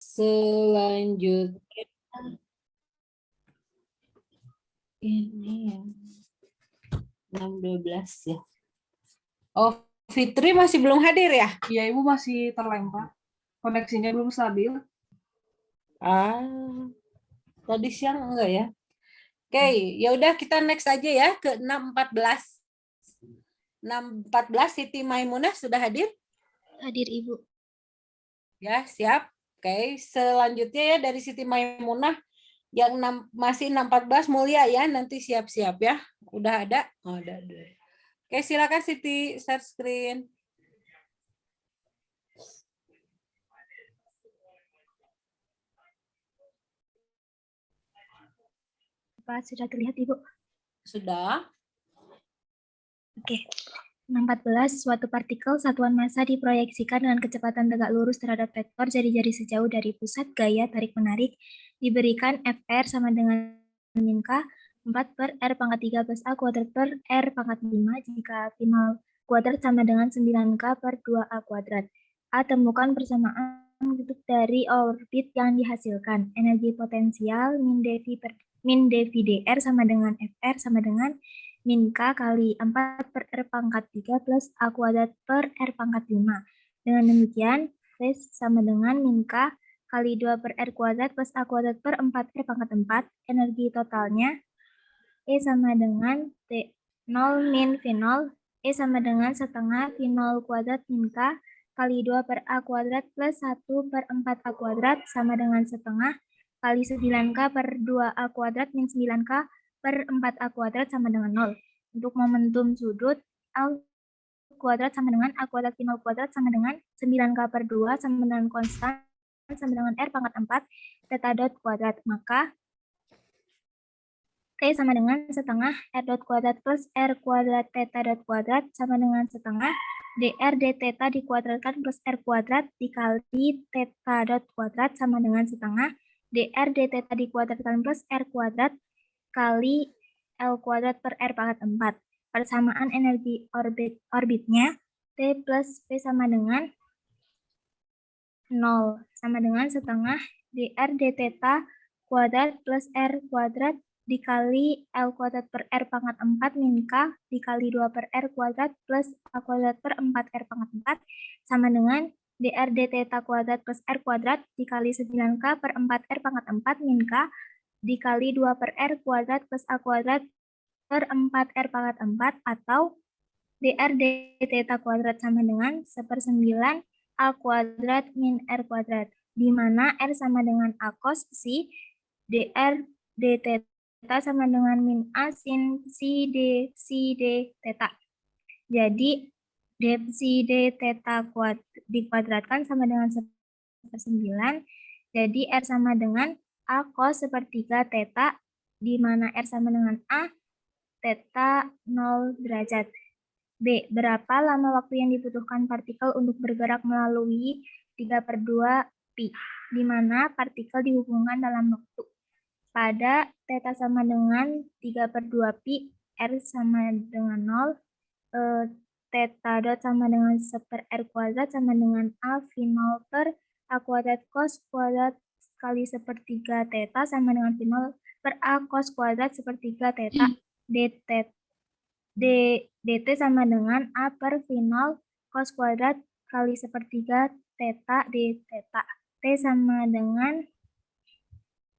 Selanjutnya ini ya 6-12 ya. Oh, Fitri masih belum hadir ya? Iya, Ibu masih terlempar. Koneksinya belum stabil. Tadi siang enggak ya? Oke, ya udah kita next aja ya ke 6-14. 6-14 Siti Maimunah sudah hadir? Hadir, Ibu. Ya, siap. Oke, selanjutnya ya dari Siti Maimunah yang masih 6-14 Mulia ya, nanti siap-siap ya. Udah ada? Oh, ada. Oke, silakan Siti share screen. Pak, sudah terlihat, Ibu? Sudah. Oke. 614, suatu partikel satuan massa diproyeksikan dengan kecepatan tegak lurus terhadap vektor jari-jari sejauh dari pusat gaya tarik-menarik diberikan Fr sama dengan min K 4 per R pangkat 3 plus A kuadrat per R pangkat 5 jika final kuadrat sama dengan 9K per 2A kuadrat. A, temukan persamaan kutub dari orbit yang dihasilkan. Energi potensial min dV dr sama dengan Fr sama dengan min K kali 4 per R pangkat 3 plus A kuadrat per R pangkat 5. Dengan demikian, V sama dengan min K kali 2 per R kuadrat plus A kuadrat per 4 R pangkat 4. Energi totalnya E sama dengan T0 min V0. E sama dengan setengah V0 kuadrat min K kali 2 per A kuadrat plus 1 per 4A kuadrat sama dengan setengah kali 9K per 2A kuadrat min 9K per 4A kuadrat sama dengan 0. Untuk momentum sudut, A kuadrat sama dengan A kuadrat V0 kuadrat sama dengan 9K per 2 sama dengan konstan sama dengan R pangkat 4 theta dot kuadrat. Maka T sama dengan setengah R dot kuadrat plus R kuadrat theta dot kuadrat sama dengan setengah dr d theta dikuadratkan plus R kuadrat dikali theta dot kuadrat sama dengan setengah dr d theta dikuadratkan plus R kuadrat kali L kuadrat per R pangkat 4. Persamaan energi orbitnya T plus P sama dengan 0 sama dengan setengah dr d theta kuadrat plus R kuadrat dikali L kuadrat per R pangkat 4 min K dikali 2 per R kuadrat plus A kuadrat per 4 R pangkat 4 sama dengan dr d theta kuadrat plus R kuadrat dikali 9K per 4 R pangkat 4 min K dikali 2 per R kuadrat plus A kuadrat per 4 R pangkat 4 atau dr d theta kuadrat sama dengan 1/9 A kuadrat min R kuadrat, di mana R sama dengan A cos si, dr d theta sama dengan min A sin si d theta. Jadi si d theta dikuadratkan sama dengan 1/9, jadi R sama dengan A cos sepertiga theta, di mana R sama dengan A, theta 0 derajat. B. Berapa lama waktu yang dibutuhkan partikel untuk bergerak melalui 3/2 pi, di mana partikel dihubungkan dalam waktu. Pada theta sama dengan 3/2 pi, R sama dengan 0, theta dot sama dengan 1 per R kuadrat sama dengan A V0 per A kuadrat cos kuadrat kali 1/3 theta sama dengan V0 per A cos kuadrat 1/3 theta dt sama dengan A per V0 cos kuadrat kali 1/3 theta d theta. T sama dengan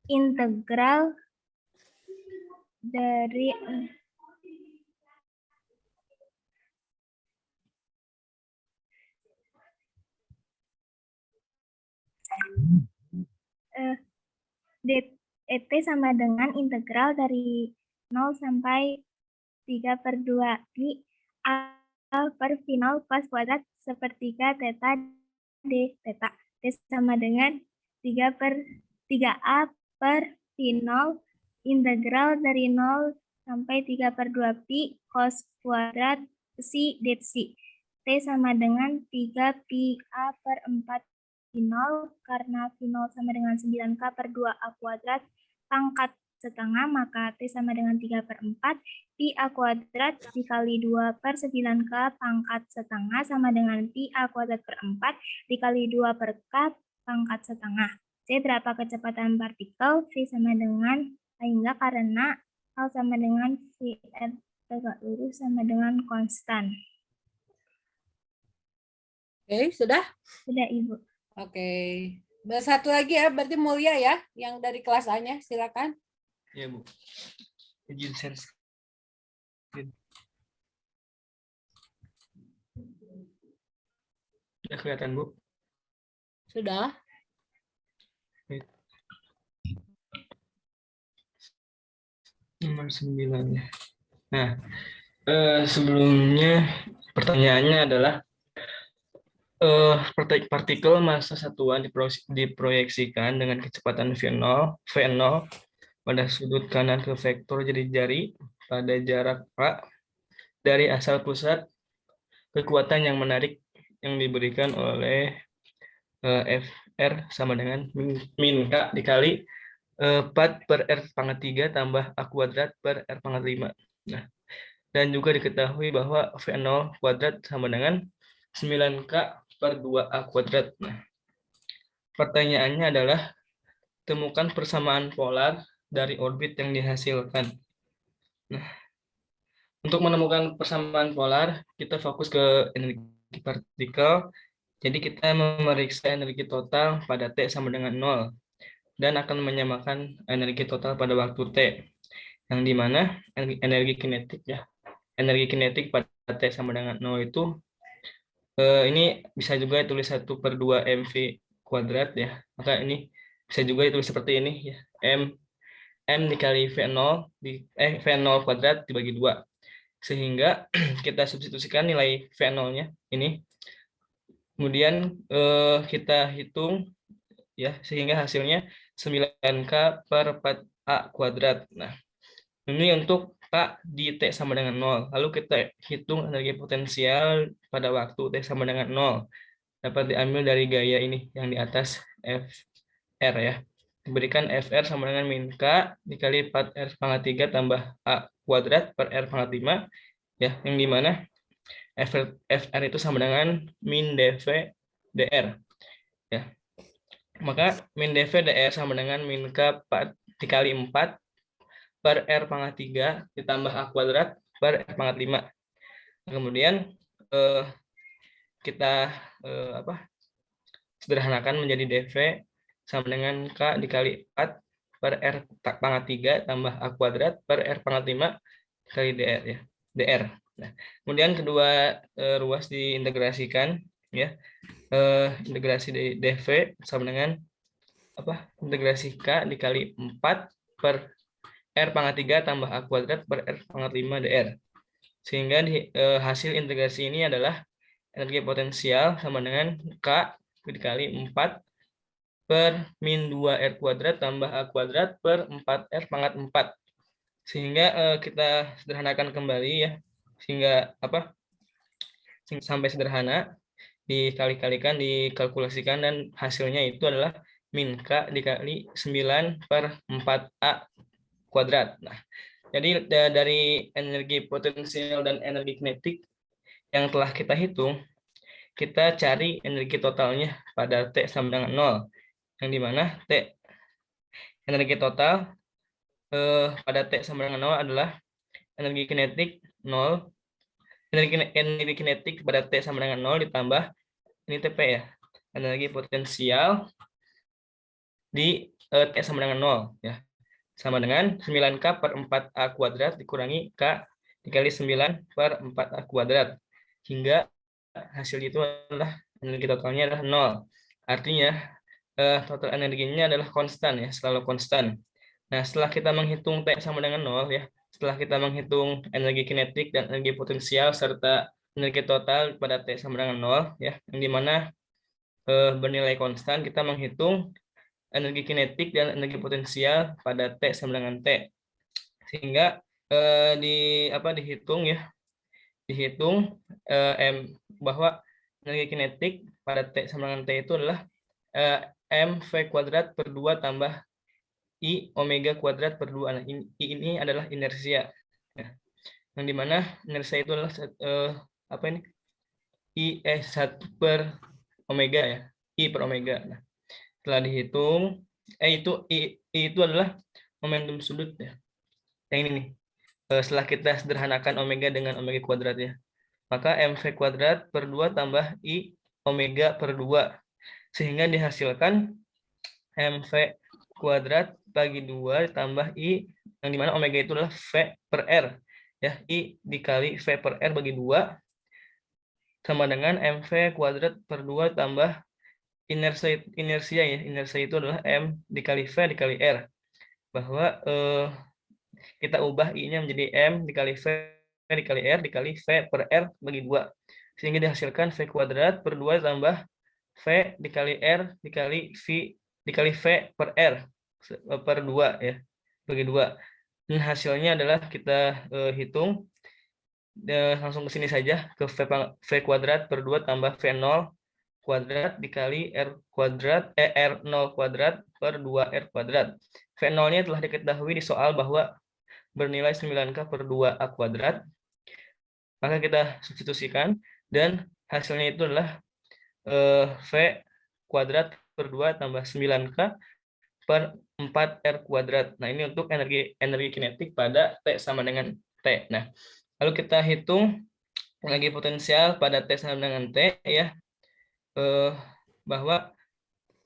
integral dari dt sama dengan integral dari 0 sampai 3/2 pi A per V0 cos kuadrat 1/3 theta d theta. T sama dengan 3A per V0 integral dari 0 sampai 3/2 pi cos kuadrat si d si. T sama dengan 3 pi A per 4 V0 karena V0 sama dengan 9K per 2A kuadrat pangkat setengah, maka T sama dengan 3/4 pi A kuadrat dikali 2 per 9K pangkat setengah sama dengan pi A kuadrat per 4 dikali 2 per K pangkat setengah. C berapa kecepatan partikel, V sama dengan hingga karena L sama dengan VR tegak lurus sama dengan konstan. Oke, sudah? Sudah, Ibu. Oke. Satu lagi ya, berarti Mulia ya, yang dari kelas A-nya, silakan. Ya, Bu. Izin share screen. Sudah kelihatan, Bu? Sudah. Nomor 9. Nah, sebelumnya pertanyaannya adalah partikel massa satuan diproyeksikan dengan kecepatan V0 pada sudut kanan ke vektor jari-jari pada jarak A dari asal pusat kekuatan yang menarik yang diberikan oleh Fr sama dengan min K dikali 4 per R pangkat 3 tambah A kuadrat per R pangkat 5. Nah, dan juga diketahui bahwa V0 kuadrat sama dengan 9K per 2A kuadrat. Nah, pertanyaannya adalah temukan persamaan polar dari orbit yang dihasilkan. Nah, untuk menemukan persamaan polar, kita fokus ke energi partikel. Jadi kita memeriksa energi total pada T sama dengan 0 dan akan menyamakan energi total pada waktu T, yang dimana energi kinetik ya, energi kinetik pada T sama dengan 0 itu ini bisa juga ditulis 1/2 mv kuadrat ya. Maka ini bisa juga ditulis seperti ini ya, m dikali V0 V0 kuadrat dibagi 2. Sehingga kita substitusikan nilai V0-nya ini. Kemudian kita hitung ya, sehingga hasilnya 9K per 4A kuadrat. Nah, ini untuk K di T sama dengan 0. Lalu kita hitung energi potensial pada waktu T sama dengan 0. Dapat diambil dari gaya ini yang di atas FR ya. Diberikan FR sama dengan min K dikali 4R pangkat 3 tambah A kuadrat per R pangkat 5. Ya, yang dimana FR itu sama dengan min dV dr. Ya. Maka min dV dr sama dengan min K dikali 4 per R pangkat 3 ditambah A kuadrat per R pangkat 5. Kemudian kita sederhanakan menjadi dV sama dengan K dikali 4 per R pangkat 3 tambah A kuadrat per R pangkat 5 kali dr ya. dr. Nah, kemudian kedua ruas diintegrasikan ya. Integrasi dV sama dengan integrasi K dikali 4 per R pangkat 3 tambah A kuadrat per R pangkat 5 dr. Sehingga hasil integrasi ini adalah energi potensial sama dengan K dikali 4 per min 2R kuadrat tambah A kuadrat per 4R pangkat 4. Sehingga kita sederhanakan kembali ya. Sehingga sampai sederhana, dikali-kalikan, dikalkulasikan, dan hasilnya itu adalah min K dikali 9 per 4A kuadrat. Nah, jadi dari energi potensial dan energi kinetik yang telah kita hitung, kita cari energi totalnya pada T sama dengan 0, yang dimana T energi total pada T sama dengan 0 adalah energi kinetik 0, energi kinetik pada T sama dengan 0 ditambah ini TP ya, energi potensial di T sama dengan 0 ya, sama dengan 9K per 4A kuadrat dikurangi K dikali 9 per 4A kuadrat, hingga hasil itu adalah energi totalnya adalah 0. Artinya total energinya adalah konstan ya, selalu konstan. Nah, setelah kita menghitung T sama dengan 0 ya, setelah kita menghitung energi kinetik dan energi potensial serta energi total pada T sama dengan 0 ya, yang dimana bernilai konstan, kita menghitung energi kinetik dan energi potensial pada T sama dengan T. Sehingga dihitung ya, bahwa energi kinetik pada T sama dengan T itu adalah mv kuadrat per 2 tambah I omega kuadrat per 2. Nah, ini adalah inersia. Ya. Yang dimana inersia itu adalah I 1 per omega ya. I per omega. Nah, Setelah dihitung, itu I itu adalah momentum sudut ya. Yang ini nih. Setelah kita sederhanakan omega dengan omega kuadrat ya. Maka MV kuadrat per 2 tambah I omega per 2. Sehingga dihasilkan MV kuadrat bagi 2 ditambah I, yang dimana omega itu adalah V per R. Ya, I dikali V per R bagi 2 sama dengan MV kuadrat per 2 tambah inersia ya. Inersia itu adalah M dikali V dikali R. Bahwa kita ubah I-nya menjadi M dikali V dikali R dikali V per R bagi 2. Sehingga dihasilkan V kuadrat per 2 tambah V dikali R dikali V dikali V per R per 2 ya, bagi 2. Dan hasilnya adalah kita hitung. Langsung ke sini saja, ke V kuadrat per 2 tambah V0 kuadrat dikali R kuadrat, R0 kuadrat per 2R kuadrat. V0-nya telah diketahui di soal bahwa bernilai 9K per 2A kuadrat. Maka kita substitusikan dan hasilnya itu adalah V kuadrat per 2 tambah 9K per 4R kuadrat. Nah, ini untuk energi kinetik pada T sama dengan T. Nah, lalu kita hitung energi potensial pada T sama dengan T ya. Bahwa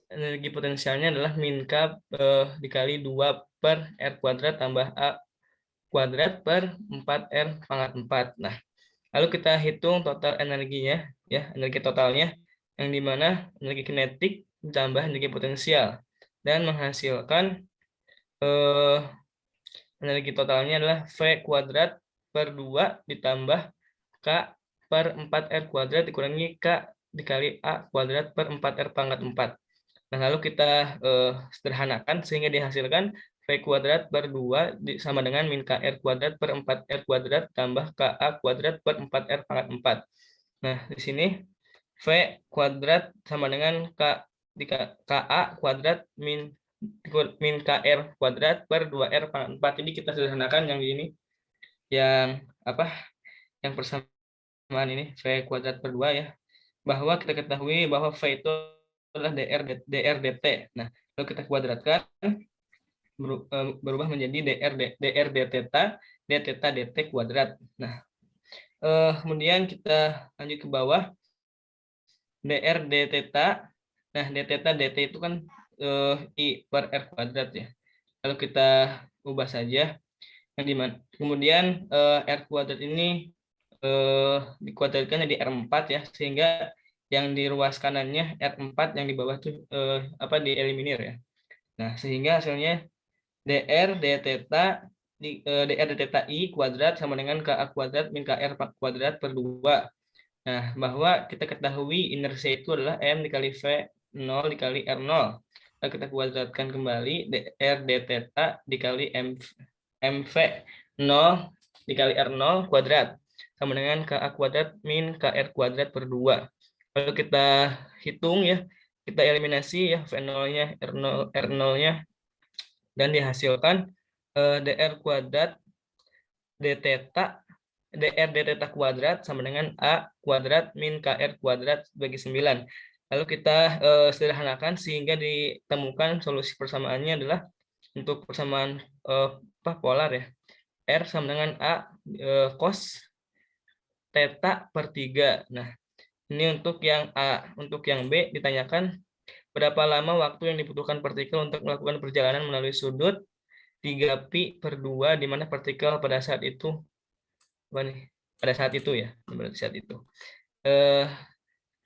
energi potensialnya adalah min K dikali 2 per R kuadrat tambah A kuadrat per 4R pangkat 4. Nah, lalu kita hitung total energinya ya, energi totalnya yang dimana energi kinetik ditambah energi potensial dan menghasilkan energi totalnya adalah V kuadrat per 2 ditambah K per 4R kuadrat dikurangi K dikali A kuadrat per 4R pangkat 4. Nah, lalu kita sederhanakan sehingga dihasilkan V kuadrat per 2 sama dengan min KR kuadrat per 4R kuadrat tambah KA kuadrat per 4R pangkat 4. Nah, di sini V kuadrat sama dengan KA kuadrat min KR kuadrat per 2R pangkat 4. Ini kita sederhanakan yang ini. Yang yang persamaan ini V kuadrat per 2 ya. Bahwa kita ketahui bahwa V itu adalah dr dt. Nah, lalu kita kuadratkan berubah menjadi dr d theta dt kuadrat. Nah, kemudian kita lanjut ke bawah dr d theta. Nah, d theta dt itu kan I per R kuadrat ya. Lalu kita ubah saja yang dimana kemudian R kuadrat ini dikuadratkan jadi R4 ya, sehingga yang di ruas kanannya R4, yang di bawah itu dieliminir ya. Nah, sehingga hasilnya dr d theta I kuadrat sama dengan KA kuadrat min KR kuadrat per 2. Nah, bahwa kita ketahui inersia itu adalah M dikali V0 dikali R0. Lalu kita kuadratkan kembali dr d theta dikali MV0 dikali R0 kuadrat sama dengan KA kuadrat min KR kuadrat per 2. Lalu kita hitung ya, kita eliminasi ya V0-nya, R0-nya, dan dihasilkan dr kuadrat d theta kuadrat sama dengan A kuadrat min KR kuadrat bagi 9. Lalu kita sederhanakan sehingga ditemukan solusi persamaannya adalah untuk persamaan polar ya. R sama dengan A cos theta per 3. Nah, ini untuk yang A. Untuk yang B ditanyakan berapa lama waktu yang dibutuhkan partikel untuk melakukan perjalanan melalui sudut 3pi per 2, di mana partikel pada saat itu pada saat itu ya, pada saat itu.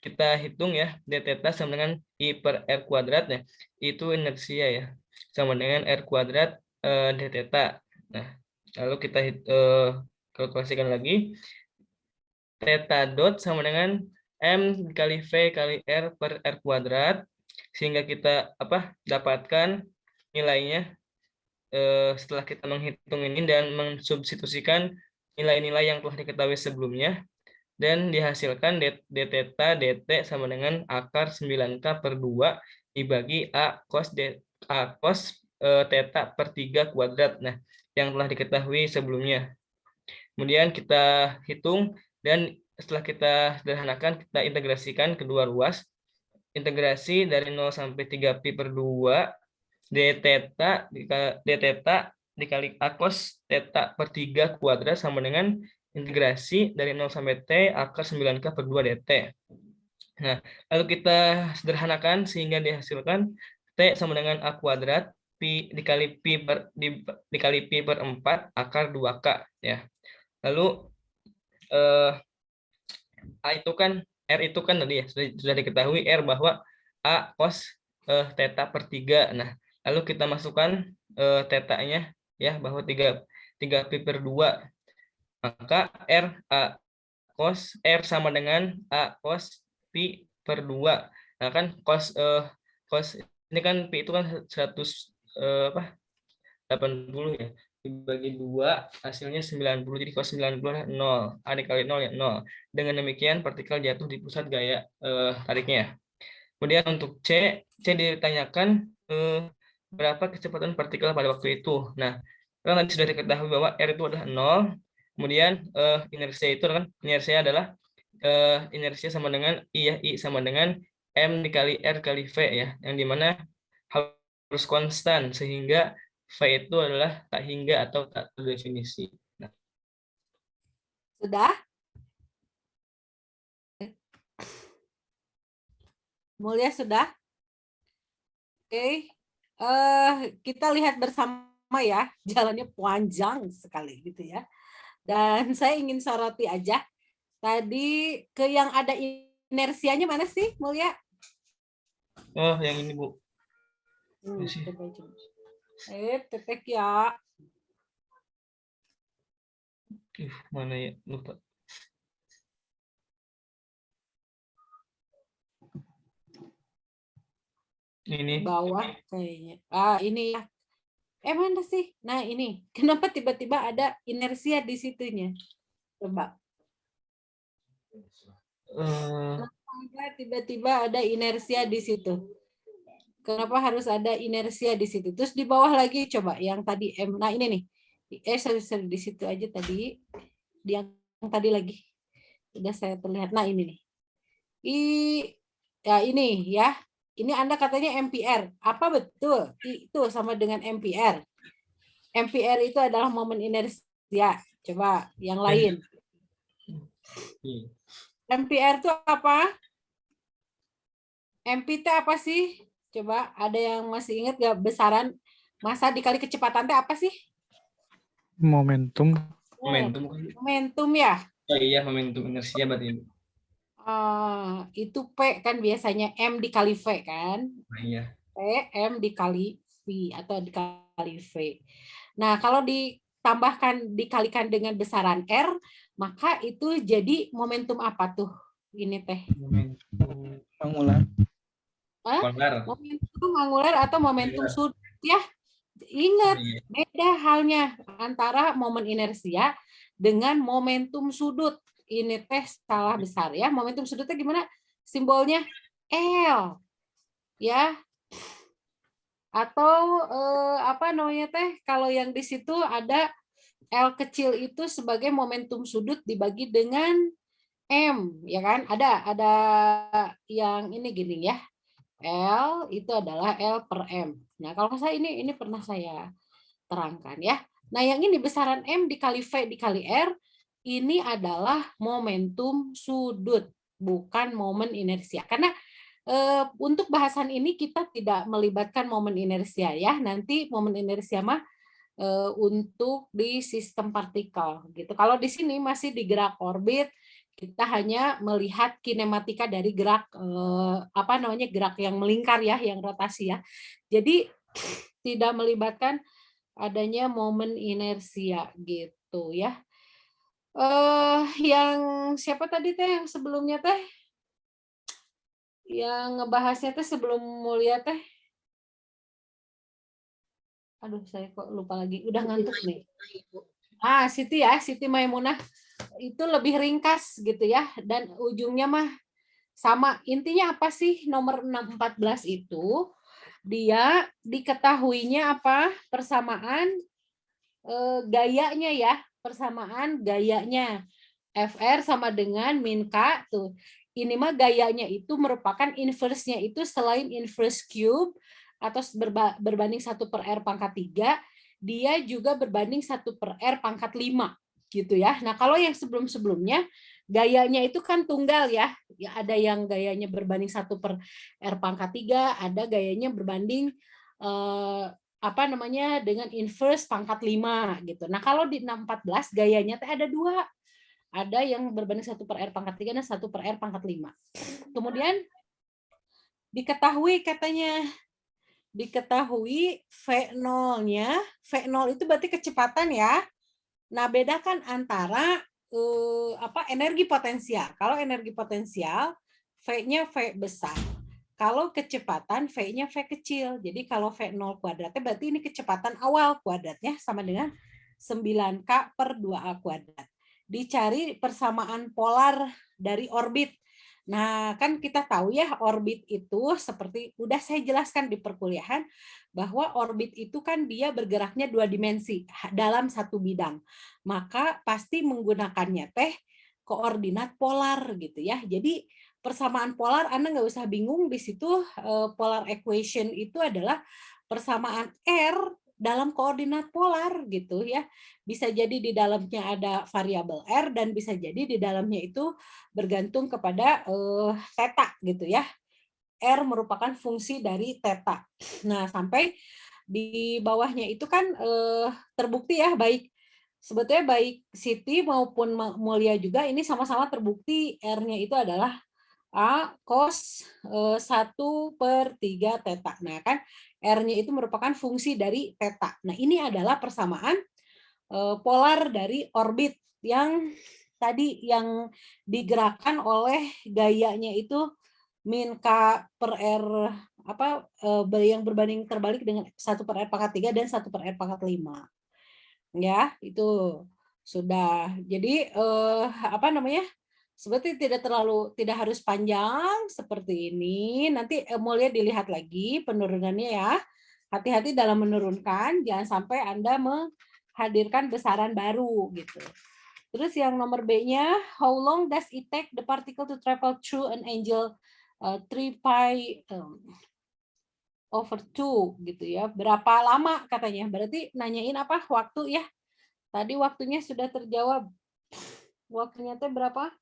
Kita hitung ya, d theta sama dengan I per R kuadrat ya. Itu inersia ya. Sama dengan R kuadrat d theta. Nah, lalu kita kalkulasikan lagi. Theta dot sama dengan M kali V kali R per R kuadrat, sehingga kita dapatkan nilainya setelah kita menghitung ini dan mensubstitusikan nilai-nilai yang telah diketahui sebelumnya, dan dihasilkan d theta dt sama dengan akar 9K per 2 dibagi A cos theta per 3 kuadrat. Nah, yang telah diketahui sebelumnya. Kemudian kita hitung, dan setelah kita sederhanakan, kita integrasikan kedua ruas. integrasi dari 0 sampai 3pi per 2 d theta dikali a cos theta per 3 kuadrat sama dengan integrasi dari 0 sampai t akar 9k per 2 dt. Nah, lalu kita sederhanakan sehingga dihasilkan t sama dengan a kuadrat pi dikali pi per 4 akar 2k ya. Lalu a itu kan r itu kan tadi ya sudah diketahui r bahwa a cos theta per 3. Nah, lalu kita masukkan theta-nya ya bahwa 3pi per 2. Maka cos r sama dengan a cos pi per 2. Nah, kan cos ini kan pi itu kan 80 ya. Dibagi 2 hasilnya 90. Jadi cos 90 0. A dikali 0 ya 0. Dengan demikian partikel jatuh di pusat gaya tariknya. Kemudian untuk C ditanyakan berapa kecepatan partikel pada waktu itu. Nah, kan tadi sudah diketahui bahwa R itu adalah 0. Kemudian inersia itu kan inersia adalah inersia sama dengan I sama dengan M dikali R kali V ya, yang dimana harus konstan sehingga V itu adalah tak hingga atau tak terdefinisi. Nah. Sudah? Mulia sudah? Oke. Kita lihat bersama ya, jalannya panjang sekali gitu ya. Dan saya ingin soroti aja tadi ke yang ada inersianya mana sih, Mulia? Oh, yang ini, Bu. Tetek ya. Mana ya? Lupa. Ini. Bawah kayaknya. Ini ya. Mana sih? Nah, ini. Kenapa tiba-tiba ada inersia di situnya? Coba. Tiba-tiba ada inersia di situ. Kenapa harus ada inersia di situ? Terus di bawah lagi coba yang tadi M. Nah, ini nih. Sorry, di situ aja tadi. Di yang tadi lagi. Udah saya terlihat. Nah, ini nih. Ya ini ya. Ini Anda katanya ampere. Apa betul? Itu sama dengan ampere. Ampere itu adalah momen inersia. Coba yang lain. Ampere itu apa? MP itu apa sih? Coba ada yang masih ingat gak besaran massa dikali kecepatan itu apa sih? Momentum. Momentum ya? Oh iya, momentum inersia berarti. Itu P kan biasanya M dikali V kan? Iya. P M dikali V atau dikali V. Nah, kalau dikalikan dengan besaran R, maka itu jadi momentum apa tuh? Ini teh. Momentum angular. Momentum angular atau momentum sudut ya. Ingat, beda halnya antara momen inersia dengan momentum sudut. Ini teh salah besar ya. Momentum sudutnya gimana? Simbolnya L. Ya. Atau apa namanya teh? Kalau yang di situ ada L kecil itu sebagai momentum sudut dibagi dengan M, ya kan? Ada yang ini gini ya. L itu adalah L per M. Nah, kalau saya ini pernah saya terangkan ya. Nah, yang ini besaran M dikali V dikali R, ini adalah momentum sudut, bukan momen inersia. Karena untuk bahasan ini kita tidak melibatkan momen inersia ya. Nanti momen inersia mah untuk di sistem partikel gitu. Kalau di sini masih di gerak orbit, kita hanya melihat kinematika dari gerak gerak yang melingkar ya, yang rotasi ya. Jadi tidak melibatkan adanya momen inersia gitu ya. Yang siapa tadi teh yang sebelumnya teh? Yang ngebahasnya teh sebelum Mulia teh? Aduh, saya kok lupa lagi. Udah ngantuk nih. Siti Maimunah. Itu lebih ringkas gitu ya. Dan ujungnya mah sama. Intinya apa sih nomor 614 itu? Dia diketahuinya apa? Persamaan gayanya ya. Persamaan gayanya. FR sama dengan min K tuh. ini mah gayanya itu merupakan inverse-nya itu selain inverse cube atau berbanding 1/r pangkat 3, dia juga berbanding 1/r pangkat 5 gitu ya. Nah, kalau yang sebelum-sebelumnya gayanya itu kan tunggal ya. Ya ada yang gayanya berbanding 1/r pangkat 3, ada gayanya berbanding dengan inverse pangkat 5 gitu. Nah, kalau di 614 gayanya ada 2. Ada yang berbanding 1/r pangkat 3 dan 1/r pangkat 5. Kemudian diketahui V0-nya, V0 itu berarti kecepatan ya. Nah, bedakan antara energi potensial. Kalau energi potensial, V-nya V besar. Kalau kecepatan, V-nya V kecil. Jadi kalau V0 kuadratnya berarti ini kecepatan awal kuadratnya sama dengan 9K/2A kuadrat. Dicari persamaan polar dari orbit. Nah, kan kita tahu ya orbit itu seperti udah saya jelaskan di perkuliahan bahwa orbit itu kan dia bergeraknya 2 dimensi dalam satu bidang. Maka pasti menggunakannya koordinat polar gitu ya. Jadi persamaan polar Anda nggak usah bingung di situ polar equation itu adalah persamaan R dalam koordinat polar gitu ya. Bisa jadi di dalamnya ada variabel R dan bisa jadi di dalamnya itu bergantung kepada theta gitu ya. R merupakan fungsi dari theta. Nah, sampai di bawahnya itu kan terbukti ya sebetulnya baik Siti maupun Mulia juga ini sama-sama terbukti R-nya itu adalah A cos 1/3 theta. Nah, kan R-nya itu merupakan fungsi dari theta. Nah, ini adalah persamaan polar dari orbit yang tadi yang digerakkan oleh gayanya itu min K/R yang berbanding terbalik dengan 1/R pangkat 3 dan 1/R pangkat 5. Ya, itu sudah. Jadi sebetulnya tidak harus panjang seperti ini. Nanti mulai dilihat lagi penurunannya ya. Hati-hati dalam menurunkan, jangan sampai Anda menghadirkan besaran baru gitu. Terus yang nomor B-nya, how long does it take the particle to travel through an angle 3π/2 gitu ya. Berapa lama katanya? Berarti nanyain apa? Waktu ya. Tadi waktunya sudah terjawab. Waktunya berapa?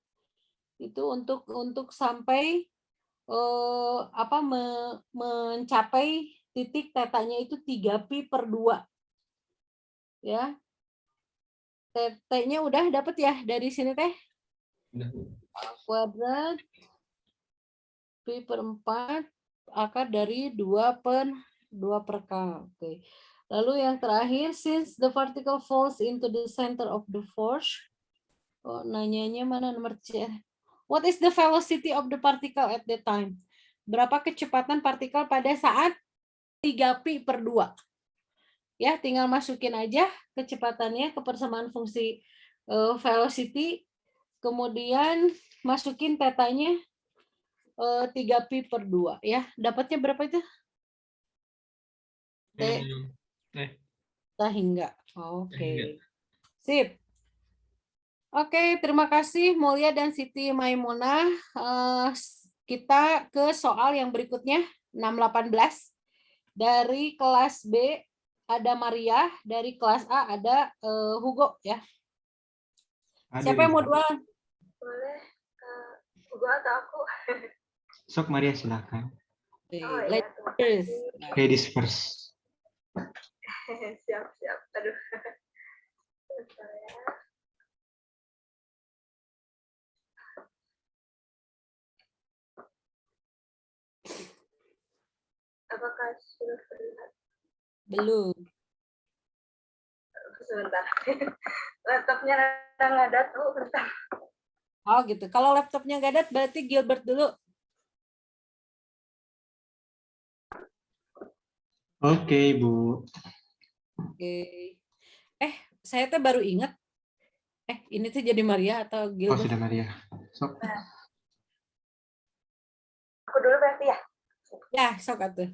Itu untuk sampai mencapai titik tetanya itu 3π/2. Ya. T-nya udah dapat ya dari sini teh? Kuadrat pi/4 akar dari 2/K. Oke. Lalu yang terakhir, since the particle falls into the center of the force. Oh, nanyanya mana nomor C? What is the velocity of the particle at that time? Berapa kecepatan partikel pada saat 3π/2? Ya, tinggal masukin aja kecepatannya ke persamaan fungsi velocity, kemudian masukin tetanya 3π/2 ya. Dapatnya berapa itu? Hingga. Oke. Sip. Oke, terima kasih Mulia dan Siti Maimunah. Kita ke soal yang berikutnya, 618. Dari kelas B ada Maria, dari kelas A ada Hugo ya. Siapa yang mau duluan? Boleh Hugo atau aku? Sok Maria silakan. Ladies first. Siap. Aduh. Bentar ya. Apakah sudah terlihat? Belum. Sebentar. Laptopnya nggak ada tuh, bentar. Oh gitu. Kalau laptopnya nggak ada, berarti Gilbert dulu. Oke, Bu. Oke. Saya baru ingat. Ini tuh jadi Maria atau Gilbert? Oh, sudah Maria. Sok. Aku dulu berarti ya? Ya, sok atuh.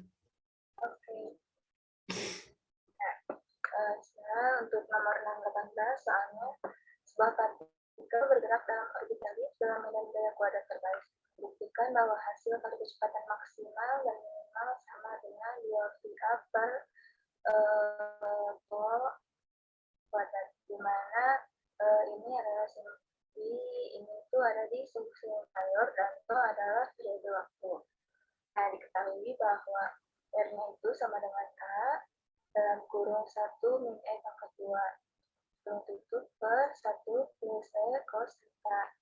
Oke. Untuk nomor 618 soalnya sebuah partikel bergerak dalam orbit ellipse dalam medan gaya kuadrat terbalik dikatakan bahwa hasil kali kecepatan maksimal dan minimal sama dengan 2VA per tol kuadrat, di mana ini adalah ini tuh ada di sumbu mayor dan itu adalah periode waktu. Nah, diketahui bahwa R-nya itu sama dengan A dalam kurung 1 min E pangkat 2 kurung tutup per 1 plus E cos theta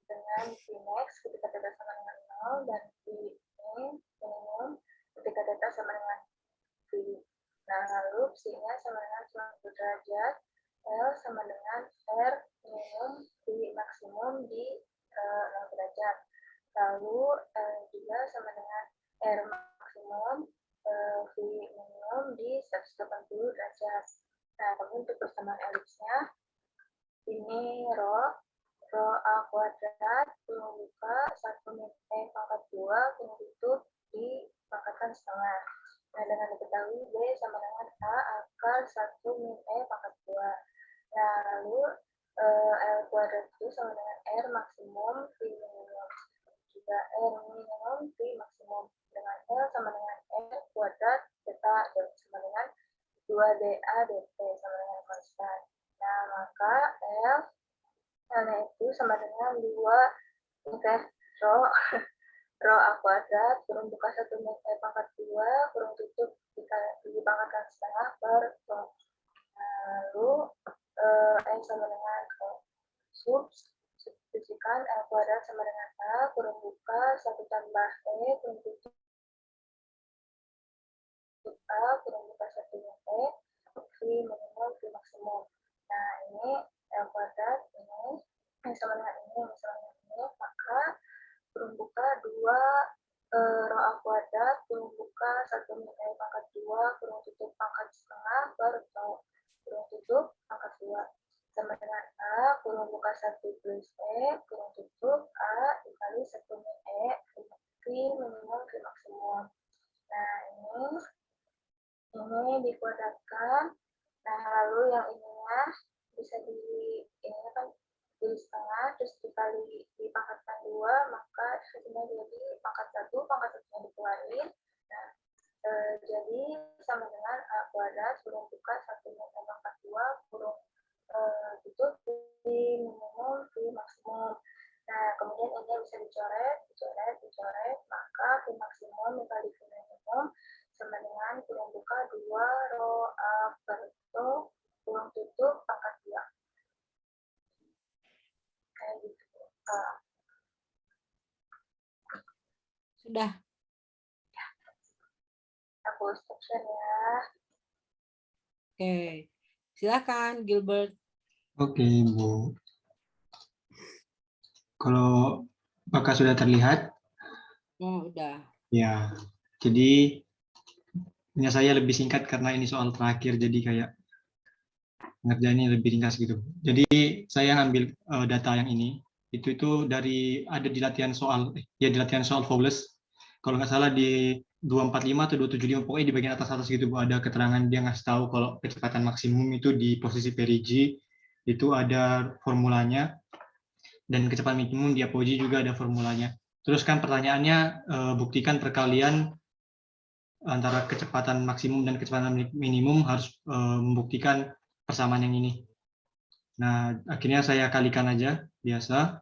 dengan Vmax ketika theta sama dengan 0 dan Vmin minimum ketika theta sama dengan V. Nah, lalu psi-nya sama dengan 90 derajat, L sama dengan R minimum V maksimum di 0 derajat. Lalu juga sama dengan R maksimum V minimum di 180 derajat. Nah, kemudian untuk persamaan elipsnya, ini rho A kuadrat kurung buka 1 min E pangkat 2 kurung tutup di pangkatan setengah. Nah, dengan diketahui B sama dengan A akar 1 min E pangkat 2. Nah, lalu L kuadrat itu sama dengan R maksimum V minimum. Juga R minimum V maksimum. Dengan L sama dengan R kuadrat theta sama dengan 2dA dt sama dengan konstan. Nah, maka L-nya itu sama dengan 2 rho A kuadrat kurung buka 1 min E pangkat 2 kurung tutup di pangkatan setengah per rho. Lalu N sama dengan substitusikan L kuadrat sama dengan A kurung buka 1 tambah E kurung tutup A kurung buka 1 min E V minimum V maksimum. Nah, ini L kuadrat ini sama dengan ini sama dengan ini, maka kurung buka 2 rho A kuadrat kurung buka 1 min E pangkat 2 kurung tutup pangkat setengah per rho kurung tutup pangkat 2 sama dengan A kurung buka 1 plus E kurung tutup A dikali 1 min E V minimum V maksimum. Nah, ini dikuadratkan. Nah, lalu yang ininya bisa ini kan di setengah terus dikali di pangkatan 2, maka hasilnya jadi pangkat 1 nya dikeluarin. Nah, jadi sama dengan A kuadrat kurung buka 1 min E pangkat 2 kurung tutup V minimum V maksimum. Nah, kemudian ini bisa dicoret, maka V maksimum dikali V minimum sama dengan kurung buka 2 rho A per rho kurung tutup pangkat 2. Kayak gitu. Sudah. Aku stop share ya. Oke. Silakan Gilbert. Oke, Bu. Kalau apakah sudah terlihat? Oh, udah. Ya. Jadi punya saya lebih singkat karena ini soal terakhir, jadi kayak ngerjainnya lebih ringkas gitu. Jadi saya ngambil data yang ini, itu dari ada di latihan soal, di latihan soal Fowles. Kalau nggak salah di 245 atau 275, pokoknya di bagian atas gitu, Bu, ada keterangan dia ngasih tahu kalau kecepatan maksimum itu di posisi perigi, itu ada formulanya, dan kecepatan minimum di apogee juga ada formulanya. Terus kan pertanyaannya, buktikan perkalian antara kecepatan maksimum dan kecepatan minimum harus membuktikan persamaan yang ini. Nah, akhirnya saya kalikan aja, biasa.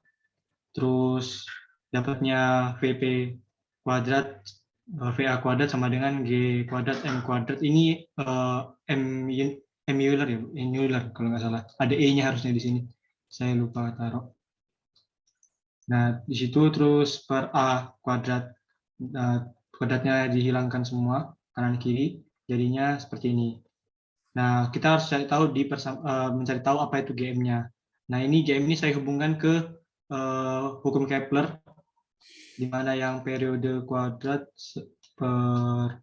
Terus dapatnya VP kuadrat, VA kuadrat sama dengan G kuadrat M kuadrat. Ini M Euler ya, M Euler kalau nggak salah. Ada E-nya harusnya di sini. Saya lupa taruh. Nah, di situ terus per A kuadrat. Nah, kuadratnya dihilangkan semua, kanan kiri, jadinya seperti ini. Nah, kita harus cari tahu mencari tahu apa itu GM-nya. Nah, ini GM ini saya hubungkan ke hukum Kepler, di mana yang periode kuadrat per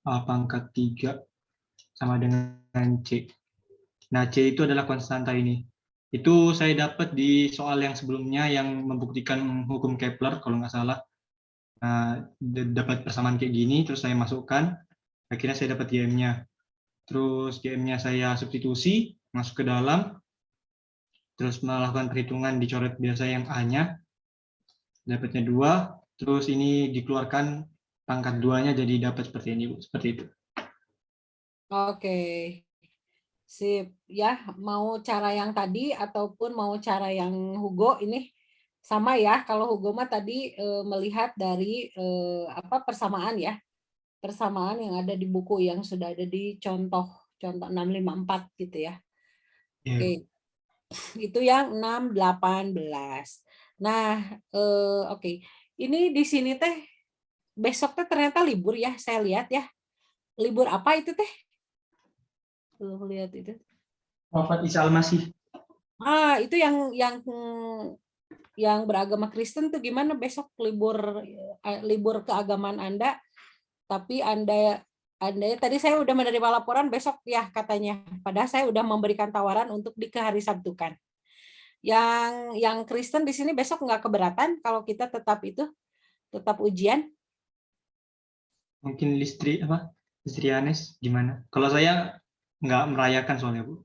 A pangkat 3 sama dengan C. Nah, C itu adalah konstanta ini. Itu saya dapat di soal yang sebelumnya yang membuktikan hukum Kepler, kalau nggak salah. Nah, dapat persamaan kayak gini, terus saya masukkan, akhirnya saya dapat GM-nya. Terus GM-nya saya substitusi, masuk ke dalam, terus melakukan perhitungan, dicoret biasa yang A-nya. dapatnya 2, terus ini dikeluarkan pangkat 2-nya jadi dapat seperti ini, Bu. Seperti itu. Oke. Sip. Ya, mau cara yang tadi ataupun mau cara yang Hugo ini sama ya. Kalau Hugo mah tadi melihat dari persamaan ya. Persamaan yang ada di buku yang sudah ada di contoh 654 gitu ya. Iya. Oke. Itu yang 6, 18. Nah, oke. Ini di sini teh besok teh ternyata libur ya, saya lihat ya. Libur apa itu teh? Tuh, lihat itu. Wafat Isa Al-Masih. Itu yang beragama Kristen tuh gimana besok libur keagamaan Anda, tapi Anda tadi saya udah menerima laporan besok ya katanya. Padahal saya udah memberikan tawaran untuk di hari Sabtukan. Yang Kristen di sini besok nggak keberatan kalau kita tetap ujian. Mungkin Listrianes gimana? Kalau saya nggak merayakan soalnya, Bu.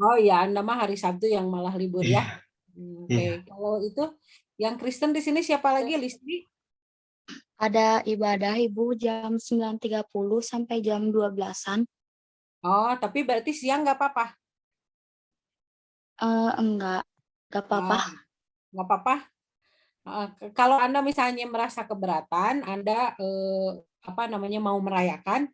Oh ya, Anda mah hari Sabtu yang malah libur ya. Iya. Oke, kalau itu yang Kristen di sini siapa lagi, Listri? Ada ibadah Ibu jam 9.30 sampai jam 12-an. Oh, tapi berarti siang nggak apa-apa? Enggak apa-apa. Nggak apa-apa. Kalau Anda misalnya merasa keberatan, Anda mau merayakan,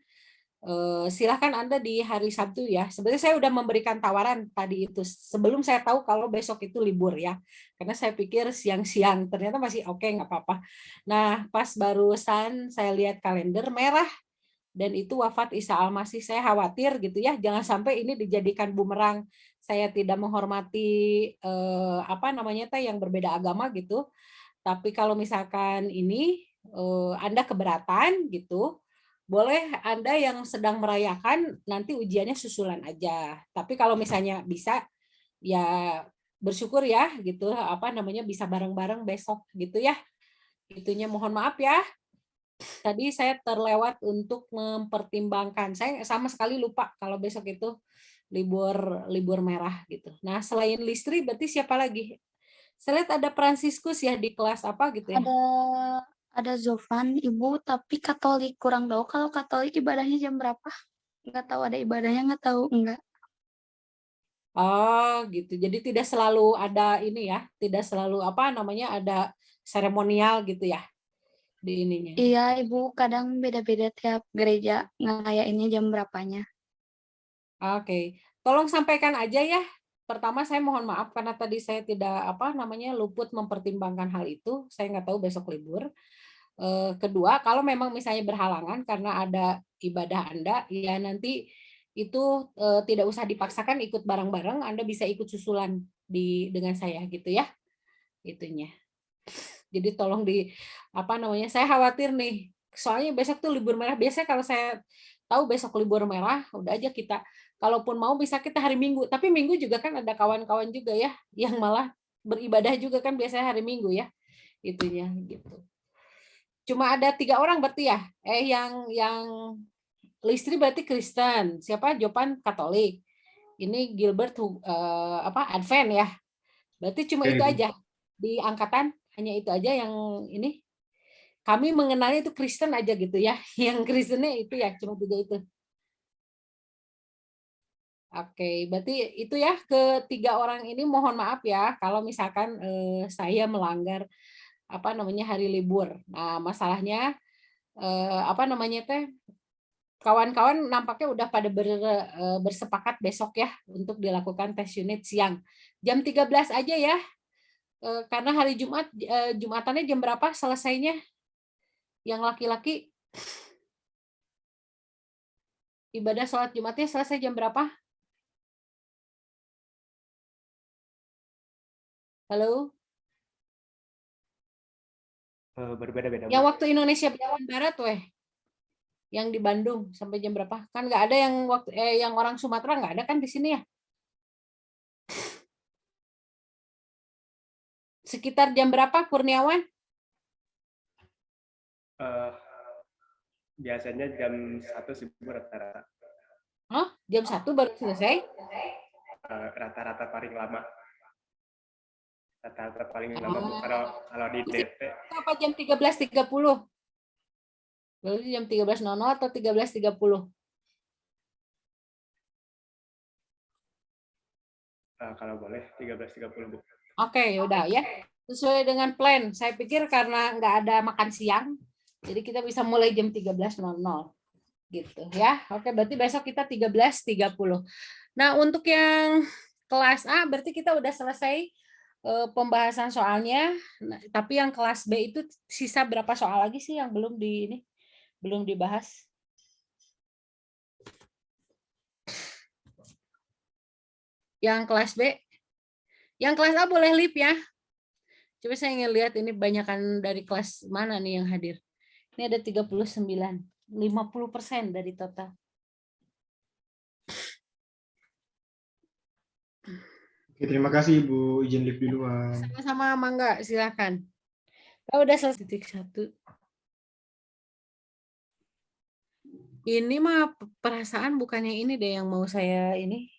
silahkan Anda di hari Sabtu ya. Sebenarnya saya udah memberikan tawaran tadi itu sebelum saya tahu kalau besok itu libur ya. Karena saya pikir siang-siang, ternyata masih oke, nggak apa-apa. Nah, pas barusan saya lihat kalender merah dan itu wafat Isa Al-Masih, saya khawatir gitu ya, jangan sampai ini dijadikan bumerang. Saya tidak menghormati yang berbeda agama gitu. Tapi kalau misalkan ini Anda keberatan gitu, boleh Anda yang sedang merayakan nanti ujiannya susulan aja. Tapi kalau misalnya bisa ya bersyukur ya gitu bisa bareng-bareng besok gitu ya. Itunya mohon maaf ya. Tadi saya terlewat untuk mempertimbangkan. Saya sama sekali lupa kalau besok itu libur merah gitu. Nah, selain Listri berarti siapa lagi? Saya lihat ada Fransiskus ya di kelas apa gitu ya. Ada Zofan Ibu, tapi Katolik. Kurang tahu kalau Katolik ibadahnya jam berapa. Nggak tahu ada ibadahnya, nggak tahu enggak. Oh, gitu. Jadi tidak selalu ada ini ya, tidak selalu ada seremonial gitu ya di ininya. Iya Ibu, kadang beda-beda tiap gereja ngerayainnya jam berapanya. Oke. Tolong sampaikan aja ya. Pertama saya mohon maaf karena tadi saya tidak luput mempertimbangkan hal itu. Saya nggak tahu besok libur. Kedua, kalau memang misalnya berhalangan karena ada ibadah Anda, ya nanti itu tidak usah dipaksakan ikut bareng-bareng, Anda bisa ikut susulan dengan saya gitu ya. Itunya. Jadi tolong saya khawatir nih. Soalnya besok tuh libur merah. Biasanya kalau saya tahu besok libur merah, udah aja kita kalaupun mau bisa kita hari Minggu. Tapi Minggu juga kan ada kawan-kawan juga ya yang malah beribadah juga kan biasanya hari Minggu ya. Itunya gitu. Cuma ada 3 orang berarti ya. Yang Listri berarti Kristen. Siapa? Jopan Katolik. Ini Gilbert Advent ya. Berarti cuma itu aja. Di angkatan hanya itu aja yang ini. Kami mengenalnya itu Kristen aja gitu ya. Yang Kristennya itu ya cuma 3 itu. Oke, berarti itu ya ketiga orang ini mohon maaf ya kalau misalkan saya melanggar hari libur. Nah, masalahnya kawan-kawan nampaknya udah pada bersepakat besok ya untuk dilakukan tes unit siang. Jam 13 aja ya. Karena hari Jumat Jumatannya jam berapa selesainya? Yang laki-laki ibadah sholat Jumatnya selesai jam berapa? Halo? Berbeda-beda. Yang waktu Indonesia Barat weh. Yang di Bandung sampai jam berapa? Kan nggak ada yang yang orang Sumatera nggak ada kan di sini ya? Sekitar jam berapa Kurniawan? Biasanya jam 1 sih rata-rata. Oh, jam 1 baru selesai? Rata-rata paling lama. Rata-rata paling lama Bu. Kalau di DT Apa jam 13.30? Berarti jam 13.00 atau 13.30? kalau boleh 13.30 Bu. Oke, yaudah ya. Sesuai dengan plan. Saya pikir karena nggak ada makan siang, jadi kita bisa mulai jam 13.00. Gitu ya. Oke, berarti besok kita 13.30. Nah, untuk yang kelas A berarti kita udah selesai pembahasan soalnya. Nah, tapi yang kelas B itu sisa berapa soal lagi sih yang belum dibahas? Yang kelas B. Yang kelas A boleh lip ya. Coba saya ingin lihat ini banyakan dari kelas mana nih yang hadir. Ini ada 39, 50% dari total. Oke, terima kasih Ibu, izin live duluan. Sama-sama, Mangga, silakan. Kalau udah selesai titik 1. Ini mah perasaan bukannya ini deh yang mau saya ini.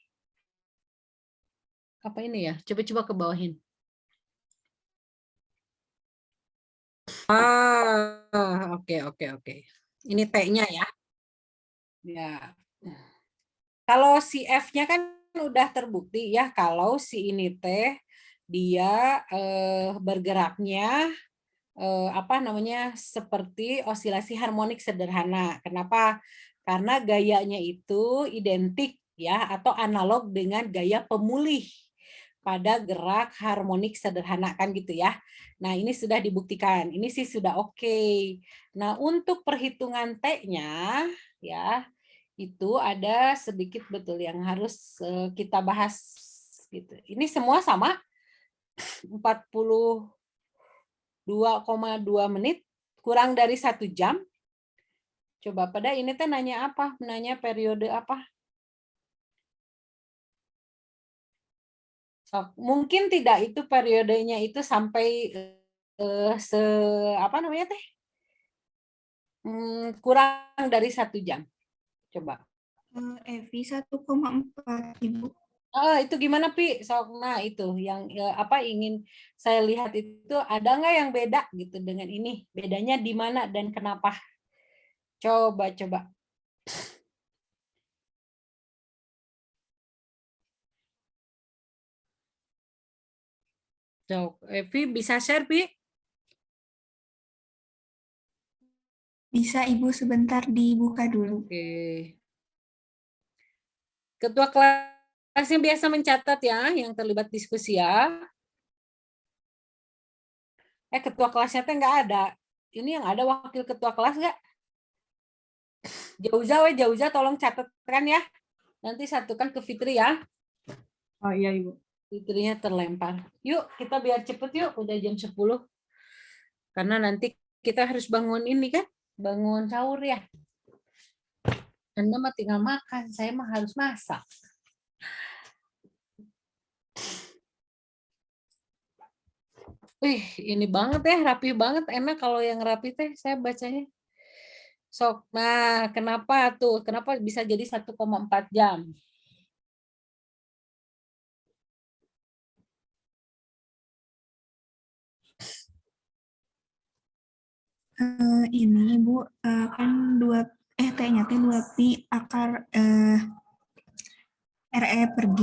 Apa ini ya? Coba-coba ke bawahin. Oke. Ini T-nya ya. Ya. Kalau si F-nya kan udah terbukti ya, kalau si ini teh dia bergeraknya seperti osilasi harmonik sederhana. Kenapa? Karena gayanya itu identik ya atau analog dengan gaya pemulih pada gerak harmonik sederhana kan gitu ya. Nah, ini sudah dibuktikan. Ini sih sudah oke. Nah, untuk perhitungan T-nya ya itu ada sedikit betul yang harus kita bahas gitu. Ini semua sama 42,2 menit kurang dari 1 jam. Coba pada ini teh nanya apa? Nanya periode apa? So, mungkin tidak itu periodenya itu sampai kurang dari 1 jam. Coba. Evi 1,4 Ibu. Itu gimana Pi? Nah itu yang ingin saya lihat itu ada nggak yang beda gitu dengan ini? Bedanya di mana dan kenapa? Coba. Evi bisa share Pi? Bisa Ibu sebentar dibuka dulu. Oke. Ketua kelasnya biasa mencatat ya yang terlibat diskusi ya. Ketua kelasnya teh nggak ada. Ini yang ada wakil ketua kelas nggak? Jauza tolong catatkan ya. Nanti satukan ke Fitri ya. Oh iya Ibu. Fitrinya terlempar. Yuk kita biar cepet yuk. Udah jam 10. Karena nanti kita harus bangun ini kan. Bangun sahur ya. Anda mah tinggal makan. Saya mah harus masak. Ini banget ya, rapi banget, enak kalau yang rapi teh saya bacanya. Sok, nah kenapa tuh? Kenapa bisa jadi 1,4 jam? Ini Ibu kan T-nya teh 2pi akar RE per G,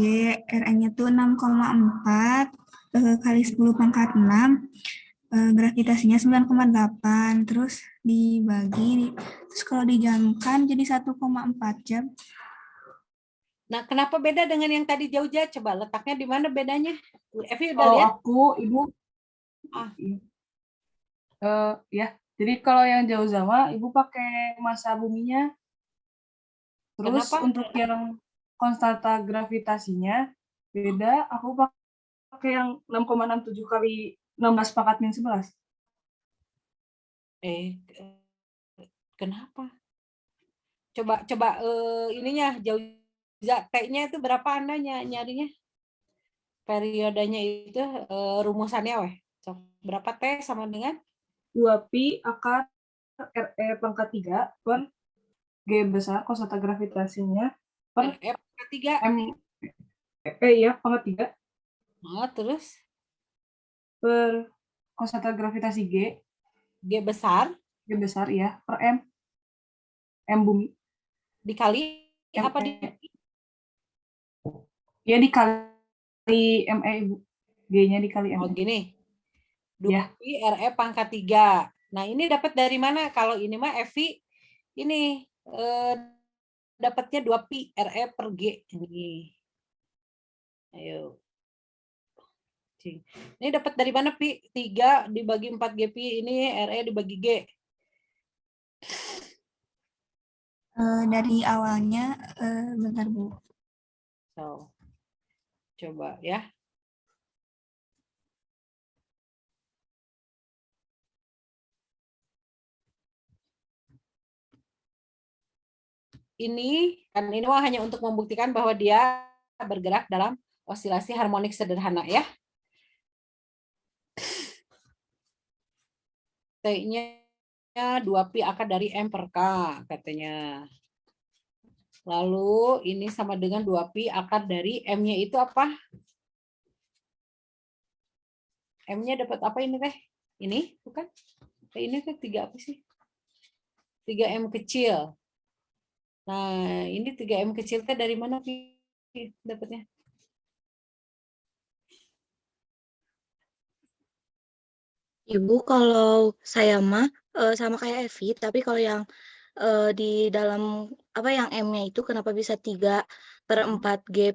RE-nya tuh 6,4 kali 10 pangkat 6, gravitasinya 9,8, terus dibagi, terus kalau dijamkan jadi 1,4 jam. Nah, kenapa beda dengan yang tadi jauh-jauh? Coba letaknya di mana bedanya? Evi udah Kalau lihat? aku Ibu, ya. Jadi kalau yang jauh sama Ibu pakai massa buminya. Terus Kenapa? untuk yang konstanta gravitasinya beda, aku pakai yang 6,67 kali 16 pangkat min 11. Kenapa? Coba ininya jauh T-nya itu berapa Anda nyarinya? Periodenya itu rumusannya weh. Berapa T sama dengan 2pi akar RE pangkat 3 per G besar konstanta gravitasinya per pangkat 3. M. Iya, pangkat 3. Oh, terus per konstanta gravitasi G besar G besar ya, per M bumi. dikali apa di Ya dikali ME, Ibu. G-nya dikali oh ME. gini. Ya. 2pi RE pangkat 3. Nah, ini dapat dari mana? Kalau ini mah FI ini dapatnya 2pi RE per G. Ini. Ayo. Ini dapat dari mana pi? 3 dibagi 4 G pi, ini RE dibagi G. Dari awalnya, bentar Bu. So, coba ya. Ini kan ini mah hanya untuk membuktikan bahwa dia bergerak dalam osilasi harmonik sederhana ya. T-nya 2pi akar dari M per K katanya. Lalu ini sama dengan 2pi akar dari M-nya itu apa? M-nya dapat apa ini teh? Ini bukan? Ini teh 3 apa sih? 3M kecil. Nah, ini 3M kecil teh dari mana Pi dapatnya? Ibu, kalau saya mah sama kayak Evi, tapi kalau yang di dalam apa yang M-nya itu kenapa bisa 3/4 G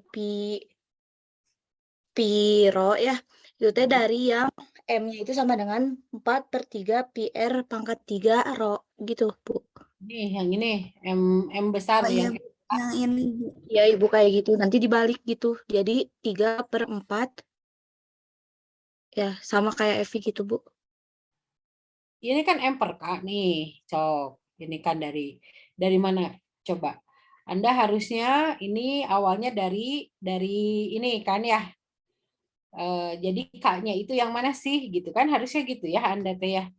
pi rho ya? Itu teh dari yang M-nya itu sama dengan 4/3 pi R pangkat 3 rho gitu, Bu. Nih, yang ini M besar Oh iya, yang yang ini Bu. Ya, Ibu kayak gitu. Nanti dibalik gitu. Jadi 3/4 ya sama kayak Evi gitu, Bu. ini kan M per K nih, cok. Ini kan dari mana? Coba. Anda harusnya ini awalnya dari ini kan ya. Jadi K-nya itu yang mana sih gitu kan harusnya gitu ya Anda teh ya.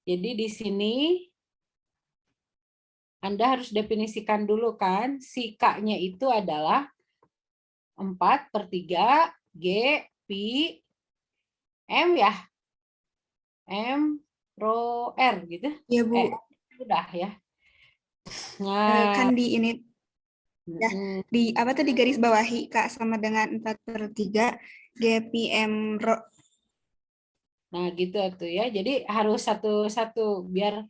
Jadi di sini Anda harus definisikan dulu kan si K-nya itu adalah 4/3 G pi M ya. M rho R gitu. Iya Bu. Udah ya. Kan Nah, di ini ya, di apa tuh di garis bawahi Kak sama dengan 4/3 GPM rho. nah gitu tuh ya. Jadi harus satu-satu biar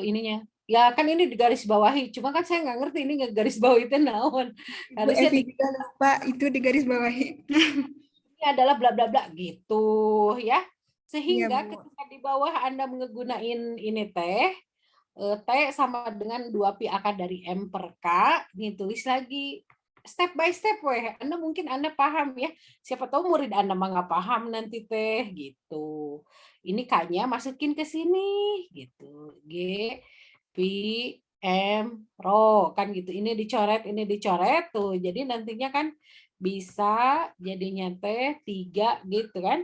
ininya. Ya kan ini di garis bawahi. Cuma kan saya nggak ngerti ini garis bawahi itu naon. Ibu Harusnya Evi juga lupa itu di garis bawahi. ini adalah bla bla bla gitu ya. Sehingga Bu. ketika di bawah Anda menggunakan ini teh T sama dengan 2pi akar dari M per K, ini tulis lagi step by step weh. Anda paham ya. Siapa tahu murid Anda mah nggak paham nanti teh gitu. Ini K-nya masukin ke sini gitu. G pi M rho kan gitu. Ini dicoret tuh. Jadi nantinya kan bisa jadinya teh 3 gitu kan.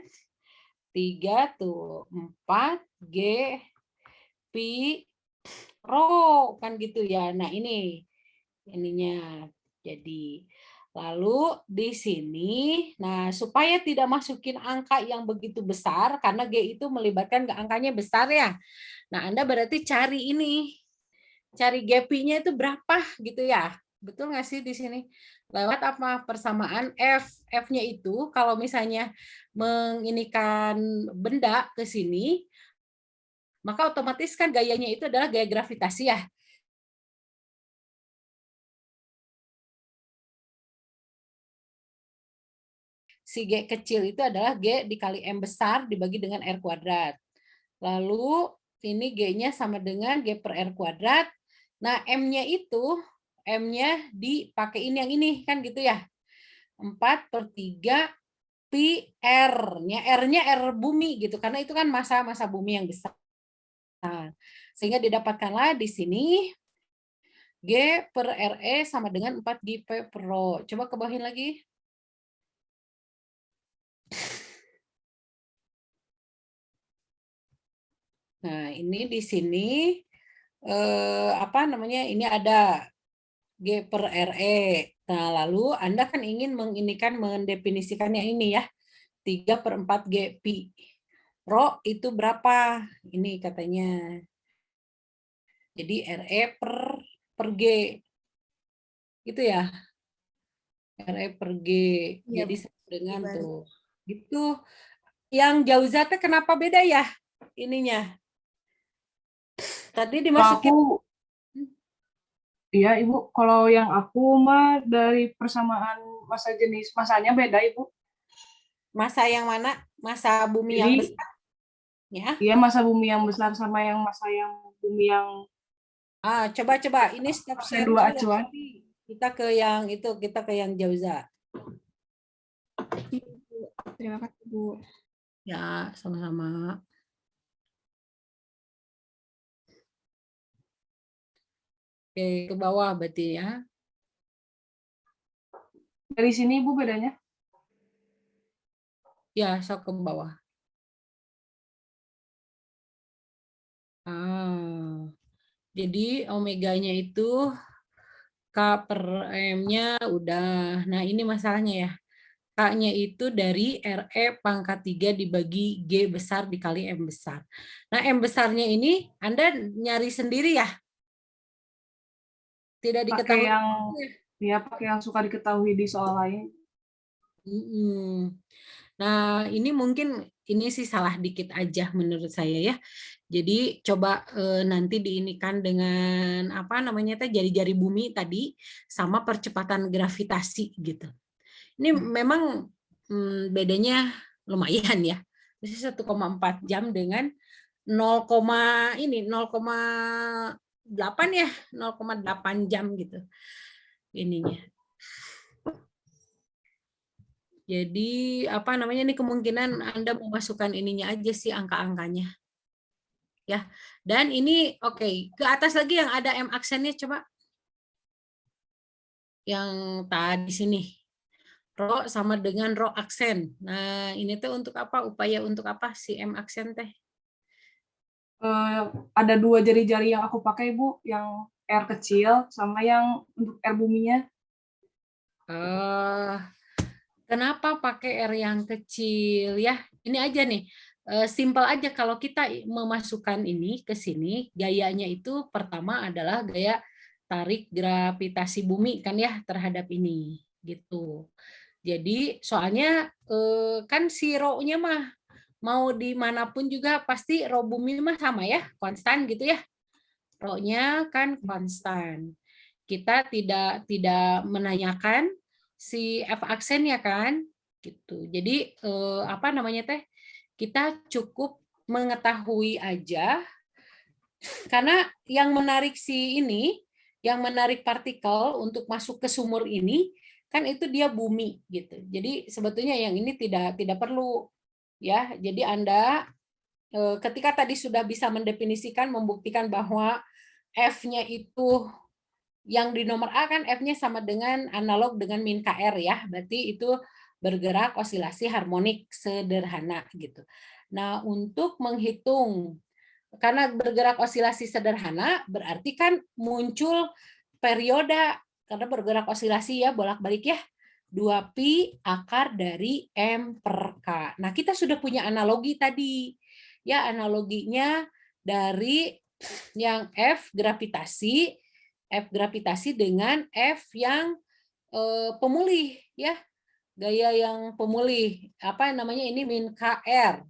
3 tuh 4 G pi rho kan gitu ya. Nah, ininya. Jadi lalu di sini nah supaya tidak masukin angka yang begitu besar karena G itu melibatkan angkanya besar ya. Nah, Anda berarti cari ini. Cari GP-nya itu berapa gitu ya. Betul nggak sih di sini? Lewat apa? Persamaan F. F-nya itu kalau misalnya menginikan benda ke sini maka otomatis kan gayanya itu adalah gaya gravitasi ya. Si G kecil itu adalah G dikali M besar dibagi dengan R kuadrat. Lalu ini G-nya sama dengan G per R kuadrat. Nah, M-nya itu, M-nya dipakein yang ini, kan gitu ya. 4/3 pi R-nya. R-nya R bumi gitu, karena itu kan masa bumi yang besar. Sehingga didapatkanlah di sini G per RE sama dengan 4 G P per rho. Coba kebawahin lagi. Nah, ini di sini apa namanya? Ini ada G per RE. Nah, lalu Anda kan ingin mendefinisikan yang ini ya. 3/4 G pi. Rho itu berapa? Ini katanya. Jadi RE per G. Gitu ya. RE per G. Iya, Jadi Bu. sama dengan Dibalik. tuh. Gitu. Yang jauh zatnya kenapa beda ya? Ininya. Tadi Kalau dimasukin. aku, iya Ibu, kalau yang aku mah dari persamaan masa jenis masanya beda Ibu. Masa yang mana? Masa bumi yang Jadi, besar. Ya. iya masa bumi yang besar sama yang masa yang bumi yang Coba. Ini stop fase share 2 dulu ya. acuan. Kita ke yang itu, kita ke yang Jauza. Terima kasih, Bu. Ya, sama-sama. Oke, ke bawah berarti ya. Dari sini Ibu bedanya? Ya, sok ke bawah. Jadi omeganya itu K per M-nya udah. Nah, ini masalahnya ya. K-nya itu dari RE pangkat 3 dibagi G besar dikali M besar. Nah, M besarnya ini Anda nyari sendiri ya? Tidak Pakai diketahui. yang, ya pakai yang suka diketahui di soal lain. Nah, ini mungkin ini sih salah dikit aja menurut saya ya. Jadi coba nanti diinikan dengan apa namanya jari-jari bumi tadi sama percepatan gravitasi gitu. Ini memang bedanya lumayan ya. Jadi 1,4 jam dengan 0, ini 0,8 ya, 0,8 jam gitu ininya. Jadi apa namanya ini kemungkinan Anda memasukkan ininya aja sih angka-angkanya. Ya. Dan ini oke, ke atas lagi yang ada M aksennya coba. Yang tadi sini. Rho sama dengan rho aksen. Nah, ini tuh untuk apa? Upaya untuk apa si M aksen teh? Ada 2 jari-jari yang aku pakai Bu, yang R kecil sama yang untuk R buminya. Kenapa pakai R yang kecil ya? Ini aja nih. Simpel aja kalau kita memasukkan ini ke sini, gayanya itu pertama adalah gaya tarik gravitasi bumi kan ya terhadap ini gitu. Jadi soalnya kan si rho-nya mah mau dimanapun juga pasti rho bumi mah sama ya, konstan gitu ya. Rho-nya kan konstan. Kita tidak menanyakan si F aksen ya kan gitu. Jadi apa namanya teh? Kita cukup mengetahui aja karena yang menarik yang menarik partikel untuk masuk ke sumur ini kan itu dia bumi gitu. Jadi sebetulnya yang ini tidak perlu ya. Jadi Anda ketika tadi sudah bisa mendefinisikan membuktikan bahwa F-nya itu yang di nomor A kan F-nya sama dengan analog dengan min KR ya. Berarti itu bergerak osilasi harmonik sederhana gitu. Nah, untuk menghitung karena bergerak osilasi sederhana berarti kan muncul perioda karena bergerak osilasi ya bolak-balik ya 2pi akar dari M per K. Nah, kita sudah punya analogi tadi. Ya, analoginya dari yang F gravitasi dengan F yang pemulih ya. Gaya yang pemulih. Apa namanya ini min KR.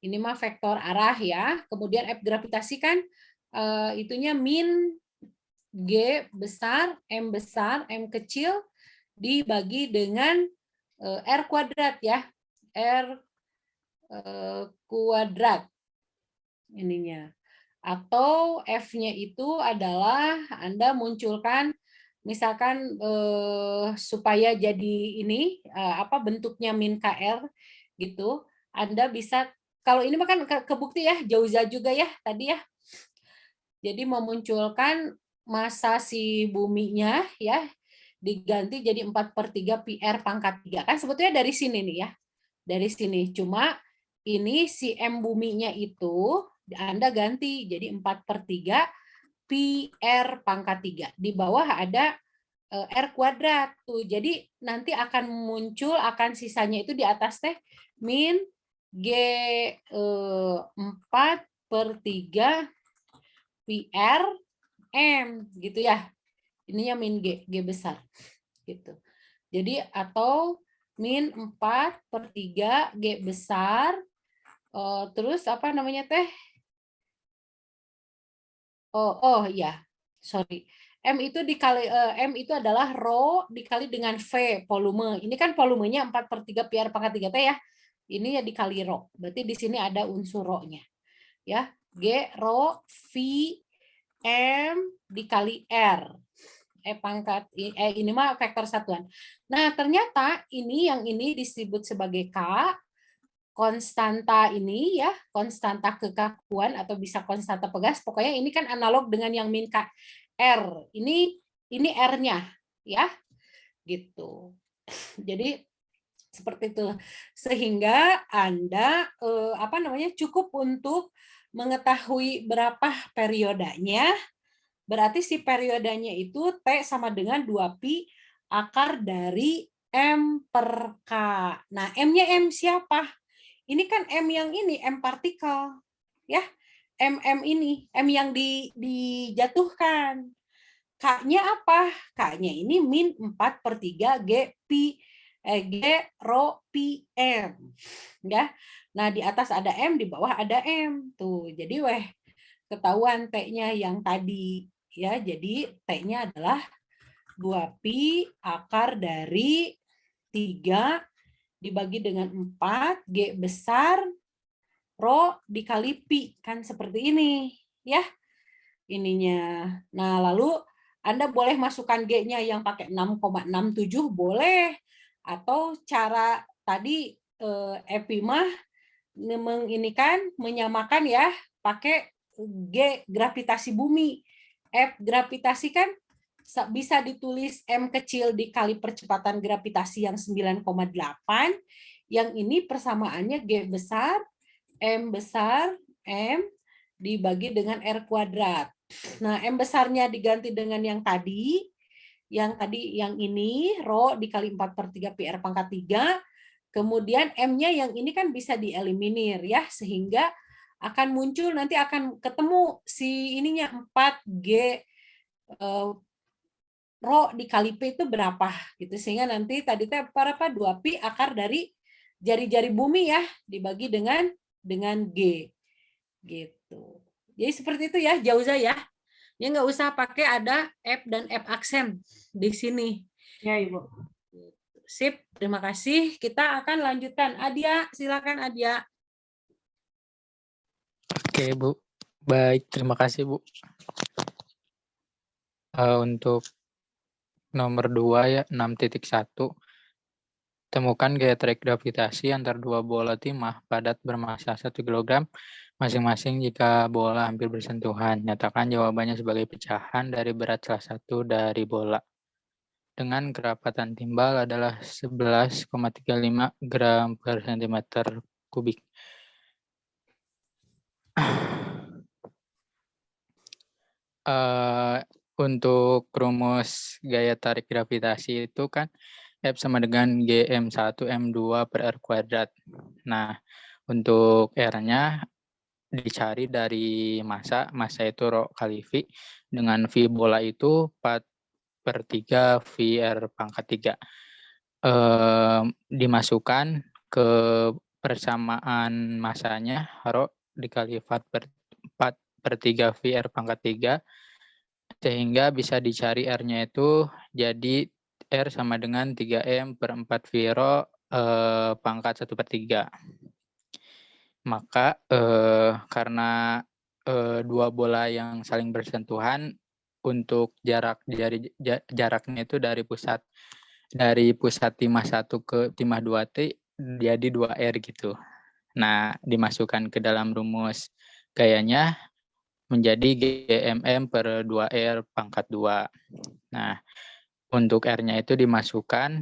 Ini mah vektor arah ya. Kemudian F gravitasi kan itunya min G besar, M kecil dibagi dengan R kuadrat ya. R kuadrat ininya. Atau F-nya itu adalah Anda munculkan misalkan supaya jadi ini apa bentuknya min KR gitu. Anda bisa kalau ini kan kebukti ya Jauza juga ya tadi ya. Jadi memunculkan massa si buminya ya diganti jadi 4/3 PR pangkat 3 kan sebetulnya dari sini nih ya. Dari sini cuma ini si M buminya itu Anda ganti jadi 4/3 PR pangkat 3. Di bawah ada R kuadrat tuh. Jadi nanti akan muncul, akan sisanya itu di atas teh min G 4/3 PR M gitu ya. Ininya min G besar gitu. Jadi atau min 4/3 G besar, terus apa namanya teh? Oh ya, sorry. M itu dikali M itu adalah rho dikali dengan V volume. Ini kan volumenya 4/3 pi R pangkat 3 teh ya. Ini ya dikali rho. Berarti di sini ada unsur rho-nya. Ya, G rho V M dikali R. Ini mah vektor satuan. Nah, ternyata yang ini disebut sebagai K, konstanta ini ya, konstanta kekakuan atau bisa konstanta pegas. Pokoknya ini kan analog dengan yang min K R. Ini R-nya ya. Gitu. Jadi seperti itu. Sehingga Anda cukup untuk mengetahui berapa periodanya. Berarti si periodanya itu T sama dengan 2pi akar dari M per K. Nah, M-nya M siapa? Ini kan M yang ini, M partikel. Ya, M ini, M yang dijatuhkan. K-nya apa? K-nya ini min 4/3 G rho pi M. Ya. Nah, di atas ada M, di bawah ada M. Tuh, jadi ketahuan T-nya yang tadi. Ya, jadi T-nya adalah 2pi akar dari 3 dibagi dengan 4, G besar, rho dikali pi. Kan seperti ini. Ya, ininya. Nah, lalu Anda boleh masukkan G-nya yang pakai 6,67, boleh. Atau cara tadi Epi mah menyamakan ya, pakai G gravitasi bumi. F gravitasi kan bisa ditulis M kecil dikali percepatan gravitasi yang 9,8. Yang ini persamaannya G besar, M dibagi dengan R kuadrat. Nah, M besarnya diganti dengan yang ini, rho dikali 4/3 pi R pangkat 3. Kemudian M-nya yang ini kan bisa dieliminir ya, sehingga akan muncul, nanti akan ketemu si ininya 4G rho dikali P itu berapa gitu, sehingga nanti tadi teh 2pi akar dari jari-jari bumi ya dibagi dengan G gitu. Jadi seperti itu ya, Jauza ya. Ya nggak usah pakai ada F dan F aksen di sini. Ya, Ibu. Sip, terima kasih. Kita akan lanjutkan. Adia, silakan Adia. Oke, Bu. Baik, terima kasih, Bu. Untuk nomor 2 ya, 6.1. Temukan gaya tarik gravitasi antar dua bola timah padat bermassa 1 kg masing-masing jika bola hampir bersentuhan. Nyatakan jawabannya sebagai pecahan dari berat salah satu dari bola. Dengan kerapatan timbal adalah 11,35 gram per cm kubik. Untuk rumus gaya tarik gravitasi itu kan F sama dengan Gm1 M2 per R kuadrat. Nah, untuk R-nya dicari dari massa itu rho kali V, dengan V bola itu 4/3 V R pangkat 3. Dimasukkan ke persamaan massanya, rho dikali 4/3 V R pangkat 3, sehingga bisa dicari R-nya itu jadi R sama dengan 3M per 4 V rho pangkat 1/3. Maka karena dua bola yang saling bersentuhan, untuk jaraknya itu dari pusat timah 1 ke timah 2T jadi 2R gitu. Nah, dimasukkan ke dalam rumus gayanya menjadi GMM per 2R pangkat 2. Nah, untuk R-nya itu dimasukkan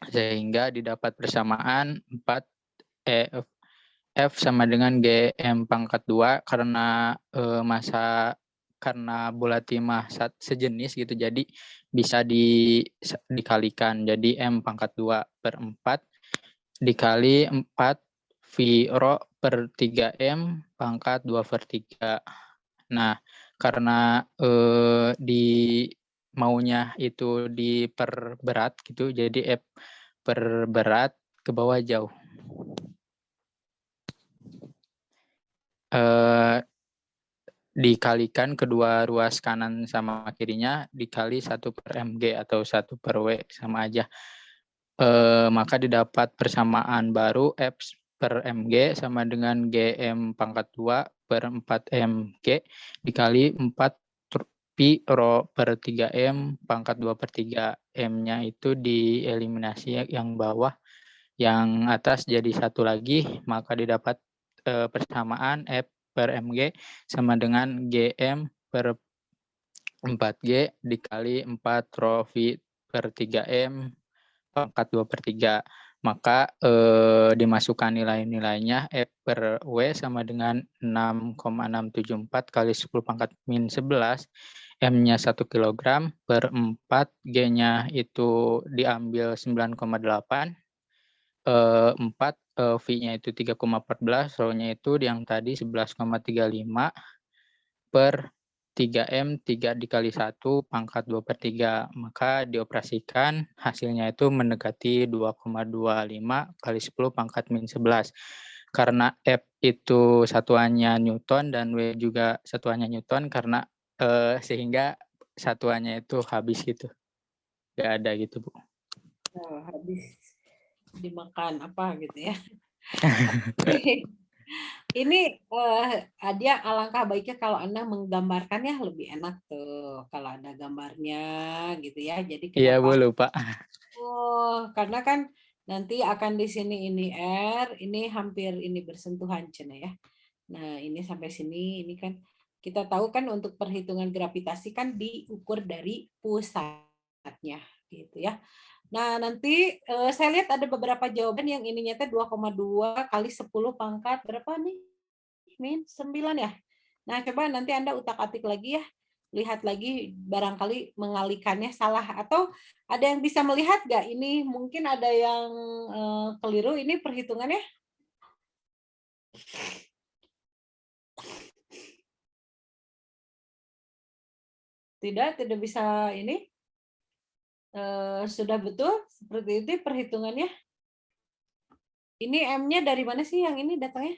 sehingga didapat persamaan F sama dengan GM pangkat 2 karena massa karena bola timah sejenis gitu, jadi bisa dikalikan. Jadi M pangkat 2 per 4 dikali 4 V rho per 3M pangkat 2 per 3. Nah, karena di maunya itu diperberat gitu, jadi F perberat ke bawah jauh. Dikalikan kedua ruas kanan sama kirinya dikali 1 per mg atau 1 per w sama aja. Maka didapat persamaan baru F per mg sama dengan gm pangkat 2 per 4 mg dikali 4 pi rho per 3m pangkat 2 per 3. M-nya itu dieliminasi yang bawah, yang atas jadi 1 lagi, maka didapat persamaan F per mg sama dengan gm per 4g dikali 4 rho v per 3m pangkat 2 per 3. Maka dimasukkan nilai-nilainya F per W sama dengan 6,674 kali 10 pangkat min 11, M-nya 1 kg per 4, G-nya itu diambil 9,8, 4, V-nya itu 3,14, Rho-nya itu yang tadi 11,35 per 3M 3 dikali 1 pangkat 2 per 3. Maka dioperasikan hasilnya itu mendekati 2,25 kali 10 pangkat min 11. Karena F itu satuannya Newton dan W juga satuannya Newton, karena sehingga satuannya itu habis gitu. Gak ada gitu, Bu. Oh, habis dimakan apa gitu ya. Ini Adia, alangkah baiknya kalau Anda menggambarkan ya, lebih enak tuh kalau ada gambarnya gitu ya. Jadi Iya, kenapa? Bu, lupa. Oh, karena kan nanti akan di sini ini R, ini hampir ini bersentuhan Cina ya. Nah, ini sampai sini, ini kan kita tahu kan untuk perhitungan gravitasi kan diukur dari pusatnya gitu ya. Nah, nanti saya lihat ada beberapa jawaban yang ininya teh 2,2 kali 10 pangkat berapa nih? Min 9 ya. Nah, coba nanti Anda utak-atik lagi ya. Lihat lagi barangkali mengalikannya salah, atau ada yang bisa melihat nggak ini mungkin ada yang keliru ini perhitungannya? Tidak bisa ini. Sudah betul seperti itu perhitungannya. Ini M-nya dari mana sih yang ini datanya?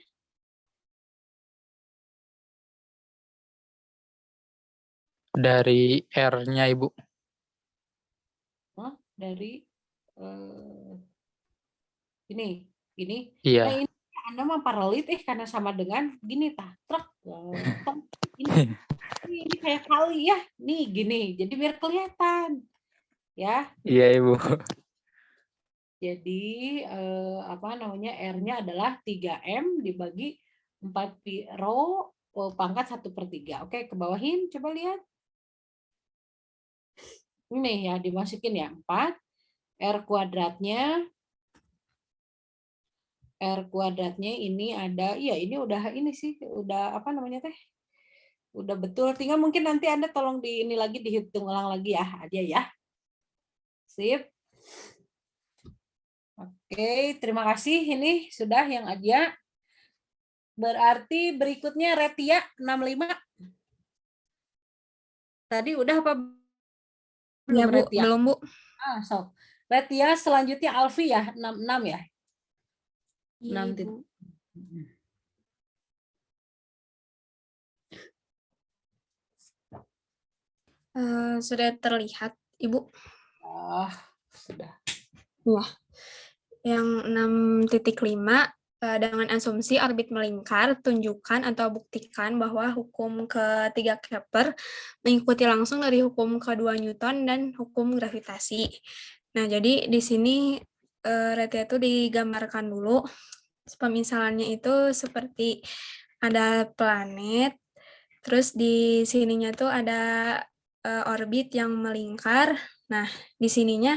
Dari R-nya, Ibu. Oh, dari ini. Iya. Nah, ini Anda mah paralit karena sama dengan gini tah truk. Ini kayak kali ya. Nih gini. Jadi biar kelihatan. Ya. Iya, Ibu. Jadi apa namanya, R-nya adalah 3M dibagi 4 pi rho pangkat 1 per 3. Oke, ke bawahin coba lihat. Ini ya dimasukin ya 4 R kuadratnya ini ada, iya ini udah ini sih, udah apa namanya teh? Udah betul, tinggal mungkin nanti Anda tolong di ini lagi dihitung ulang lagi ya, aja ya. Sip. Oke, terima kasih. Ini sudah yang Adia. Berarti berikutnya Retia 65. Tadi udah apa? Ya, Bu, Retia? belum, Bu. So. Retia selanjutnya Alfi ya, 66 ya? Iya, 6 Bu. Sudah terlihat, Ibu? Oh, sudah. Wah, yang 6.5 dengan asumsi orbit melingkar, tunjukkan atau buktikan bahwa hukum ketiga Kepler mengikuti langsung dari hukum kedua Newton dan hukum gravitasi. Nah, jadi di sini Retia itu digambarkan dulu. Pemisalannya itu seperti ada planet, terus di sininya tuh ada orbit yang melingkar. Nah, di sininya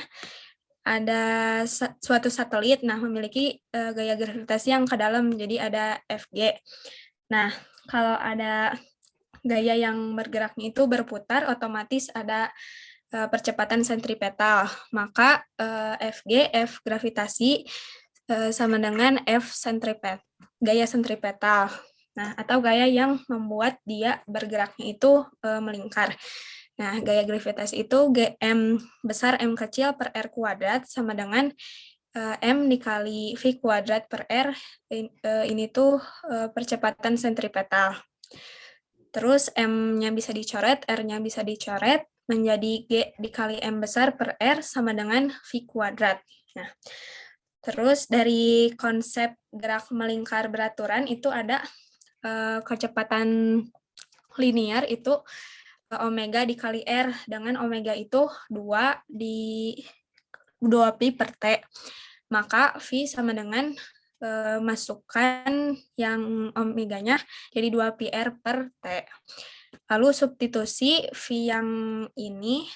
ada suatu satelit, nah memiliki gaya gravitasi yang ke dalam, jadi ada FG. Nah, kalau ada gaya yang bergeraknya itu berputar, otomatis ada percepatan sentripetal. Maka Fg, F gravitasi, sama dengan F gaya sentripetal. Nah, atau gaya yang membuat dia bergeraknya itu melingkar. Nah, gaya gravitasi itu Gm besar M kecil per R kuadrat sama dengan M dikali V kuadrat per R, ini tuh percepatan sentripetal. Terus M-nya bisa dicoret, R-nya bisa dicoret, menjadi G dikali M besar per R sama dengan V kuadrat. Nah, terus dari konsep gerak melingkar beraturan itu ada kecepatan linear itu omega dikali R, dengan omega itu 2 pi per T. Maka V sama dengan masukkan yang omeganya jadi 2 pi R per T. Lalu substitusi V yang ini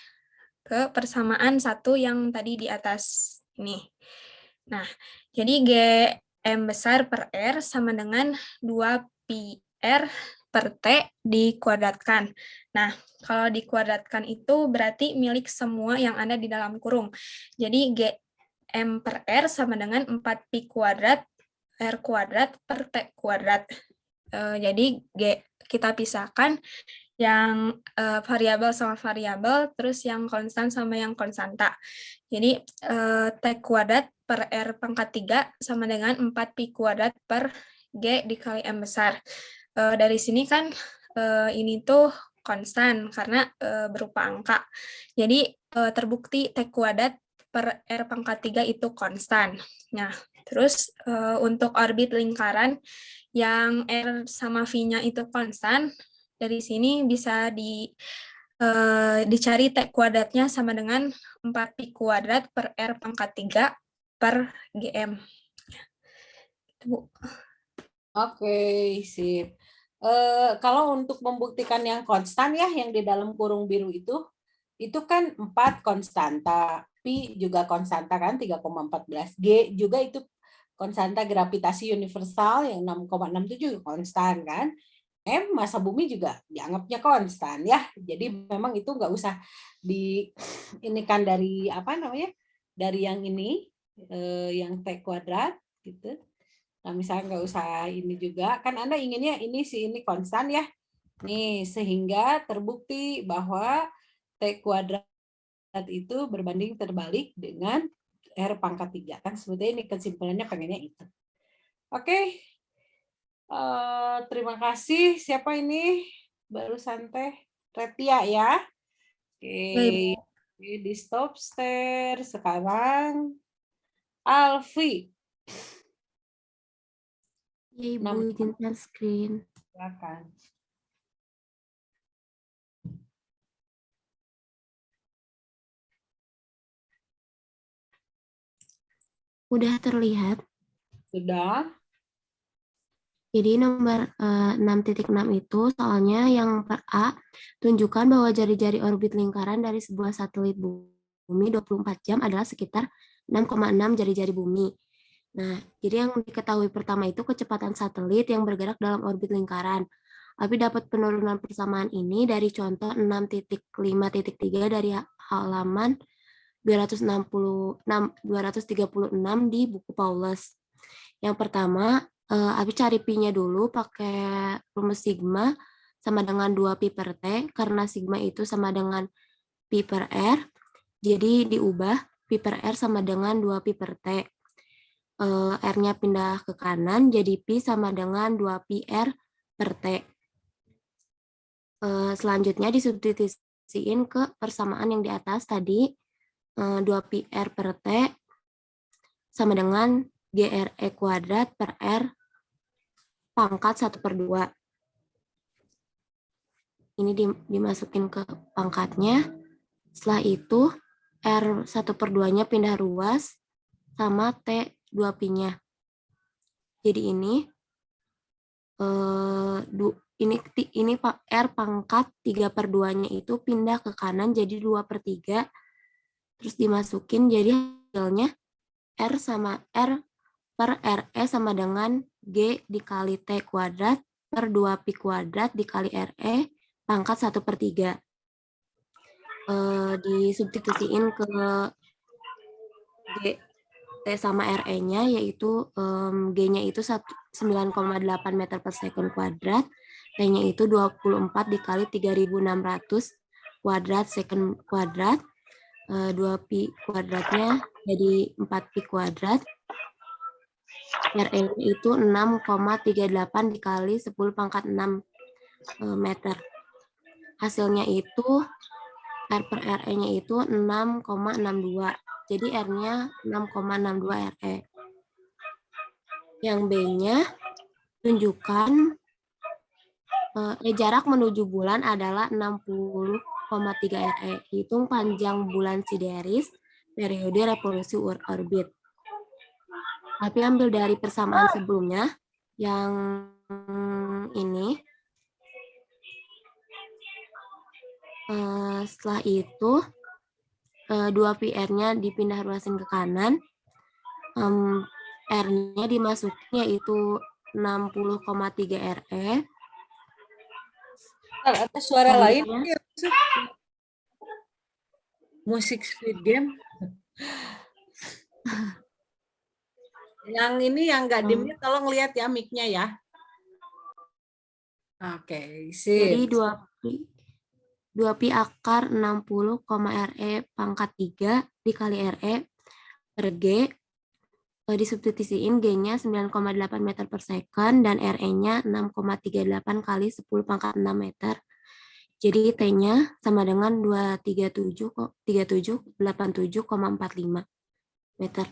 ke persamaan satu yang tadi di atas ini. Nah, jadi Gm besar per R sama dengan 2 pi R per T dikuadratkan. Nah, kalau dikuadratkan itu berarti milik semua yang ada di dalam kurung. Jadi Gm per R sama dengan 4 pi kuadrat R kuadrat per T kuadrat. Jadi kita pisahkan yang variabel sama variabel, terus yang konstan sama yang konstanta. Jadi T kuadrat per R pangkat 3 sama dengan 4 pi kuadrat per G dikali M besar. Dari sini kan ini tuh konstan karena berupa angka. Jadi terbukti T kuadrat per R pangkat 3 itu konstan. Nah, terus untuk orbit lingkaran yang R sama V-nya itu konstan, dari sini bisa dicari T kuadratnya sama dengan 4 pi kuadrat per R pangkat 3 per Gm. Itu, Bu. Oke, sip. Kalau untuk membuktikan yang konstan ya, yang di dalam kurung biru itu kan 4 konstanta, pi juga konstanta kan 3,14, G juga itu konstanta gravitasi universal yang 6,67 konstan kan, M massa bumi juga dianggapnya konstan ya, jadi memang itu nggak usah diinikan dari apa namanya, dari yang ini yang T kuadrat gitu. Nah, misalnya nggak usah ini juga, kan Anda inginnya ini konstan ya. Nih, sehingga terbukti bahwa T kuadrat itu berbanding terbalik dengan R pangkat 3. Kan sebetulnya ini kesimpulannya pengennya itu. Oke. Terima kasih. Siapa ini? Barusan Teh Retia ya. Oke. Di stop share. Sekarang Alfi. Ya, Ibu, izin share screen. Silakan. Udah terlihat? Sudah. Jadi nomor 6.6 itu soalnya yang per A, tunjukkan bahwa jari-jari orbit lingkaran dari sebuah satelit bumi 24 jam adalah sekitar 6,6 jari-jari bumi. Nah, jadi yang diketahui pertama itu kecepatan satelit yang bergerak dalam orbit lingkaran. Tapi dapat penurunan persamaan ini dari contoh 6.5.3 dari halaman 236 di buku Paulus. Yang pertama, Abi cari pi-nya dulu pakai rumus sigma sama dengan 2 pi per T, karena sigma itu sama dengan pi per R, jadi diubah pi per R sama dengan 2 pi per T. R-nya pindah ke kanan, jadi pi sama dengan 2 pi R per T. Selanjutnya disubstitusiin ke persamaan yang di atas tadi, 2 pi R per T sama dengan GRE kuadrat per R pangkat 1/2. Ini dimasukin ke pangkatnya. Setelah itu R 1/2-nya pindah ruas sama T 2 pi-nya. Jadi ini R pangkat 3/2-nya itu pindah ke kanan jadi 2/3. Terus dimasukin jadi hasilnya R sama R per RE sama dengan G dikali T kuadrat per 2 pi kuadrat dikali RE pangkat 1/3. Disubstitusiin ke G, T sama RE-nya, yaitu G-nya itu 9,8 meter per second kuadrat, T-nya itu 24 dikali 3.600 kuadrat second kuadrat, 2pi kuadratnya jadi 4pi kuadrat, RE-nya itu 6,38 dikali 10 pangkat 6 meter. Hasilnya itu R per RE-nya itu 6,62. Jadi R-nya 6,62 RE. Yang B-nya tunjukkan jarak menuju bulan adalah 60,3 RE. Hitung panjang bulan sideris periode revolusi orbit. Tapi ambil dari persamaan sebelumnya yang ini. Setelah itu 2πr-nya dipindah ruasin ke kanan, R-nya dimasukin yaitu 60,3 RE. Ada suara lain? Musik Squid Game. Yang ini yang nggak dimute, tolong lihat ya mic-nya ya. Oke, sip. Jadi 2pi akar 60, RE pangkat 3 dikali RE per G, disubstitusiin G-nya 9,8 meter per second dan RE-nya 6,38 kali 10 pangkat 6 meter. Jadi T-nya sama dengan 237,87,45 meter.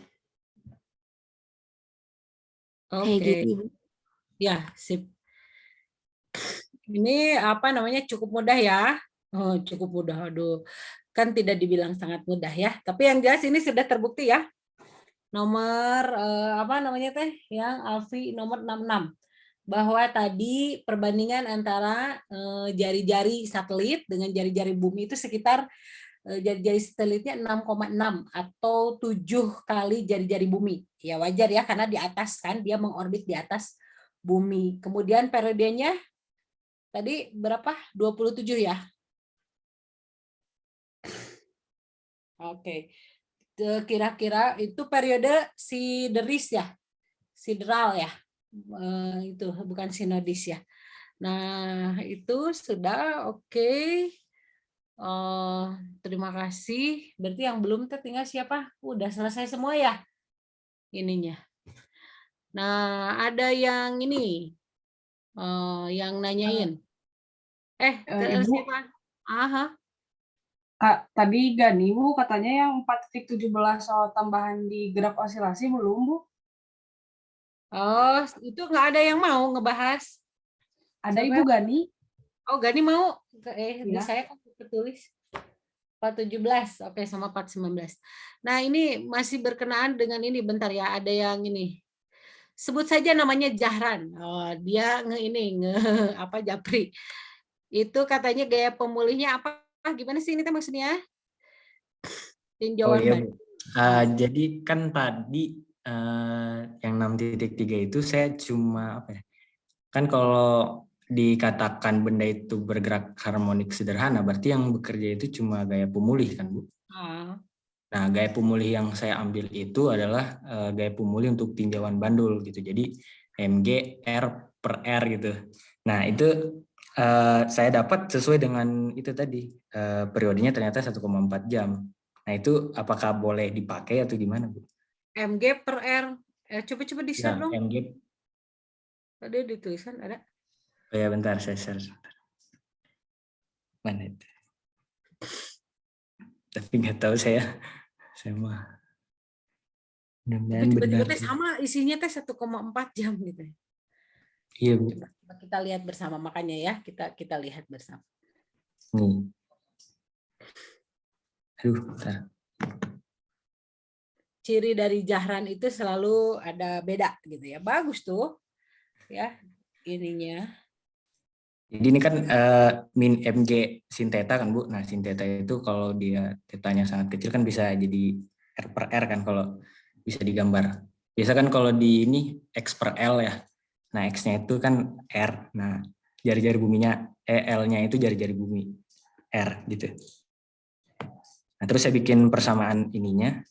Oke. Kayak gitu. Ya, sip. Ini apa namanya, cukup mudah ya. Oh, cukup mudah. Aduh, kan tidak dibilang sangat mudah ya. Tapi yang jelas ini sudah terbukti ya. Nomor apa namanya teh? Yang Alfi nomor 66. Bahwa tadi perbandingan antara jari-jari satelit dengan jari-jari bumi itu sekitar jari-jari satelitnya 6,6 atau 7 kali jari-jari bumi. Ya wajar ya, karena di atas kan, dia mengorbit di atas bumi. Kemudian periodenya tadi berapa? 27 ya? Oke. Kira-kira itu periode sideris ya? Sideral ya? Itu bukan sinodis ya. Nah, itu sudah oke. Terima kasih. Berarti yang belum tinggal siapa? Udah selesai semua ya ininya. Nah, ada yang ini yang nanyain. Ibu, siapa? Aha. Kak, tadi Gani, Bu, katanya yang 4.17 soal tambahan di graf osilasi belum, Bu? Oh, itu nggak ada yang mau ngebahas. Ada Ibu Gani. Oh, Gani mau? Ya. Saya kan tertulis 417, oke, sama 419. Nah, ini masih berkenaan dengan ini, bentar ya, ada yang ini. Sebut saja namanya Jahran. Oh, dia apa Japri. Itu katanya gaya pemulihnya apa? Gimana sih ini maksudnya? Tinjauan Oh iya, ban. Bu. Jadi kan tadi yang 6.3 itu saya cuma apa ya? Kan kalau dikatakan benda itu bergerak harmonik sederhana, berarti yang bekerja itu cuma gaya pemulih kan, Bu? Nah, gaya pemulih yang saya ambil itu adalah gaya pemulih untuk tinjauan bandul gitu. Jadi mg R per R gitu. Nah, itu saya dapat sesuai dengan itu tadi. Periodenya ternyata 1,4 jam. Nah, itu apakah boleh dipakai atau gimana, Bu? mg per R. Coba di-share dong. mg. Ada di tulisan, ada? Oh ya, bentar, saya share. Mana itu? Tapi nggak tahu saya mah. Tiba-tiba sama isinya teh 1,4 jam gitu. Iya, Bu. Coba kita lihat bersama, makanya ya kita lihat bersama. Aduh, bentar. Ciri dari Jahran itu selalu ada beda gitu ya. Bagus tuh. Ya, ininya. Jadi ini kan min mg sin theta kan, Bu. Nah, sin theta itu kalau dia tetanya sangat kecil kan bisa jadi R per R kan kalau bisa digambar. Biasa kan kalau di ini X per L ya. Nah, X-nya itu kan R. Nah, jari-jari buminya, L-nya itu jari-jari bumi, R gitu. Nah, terus saya bikin persamaan ininya,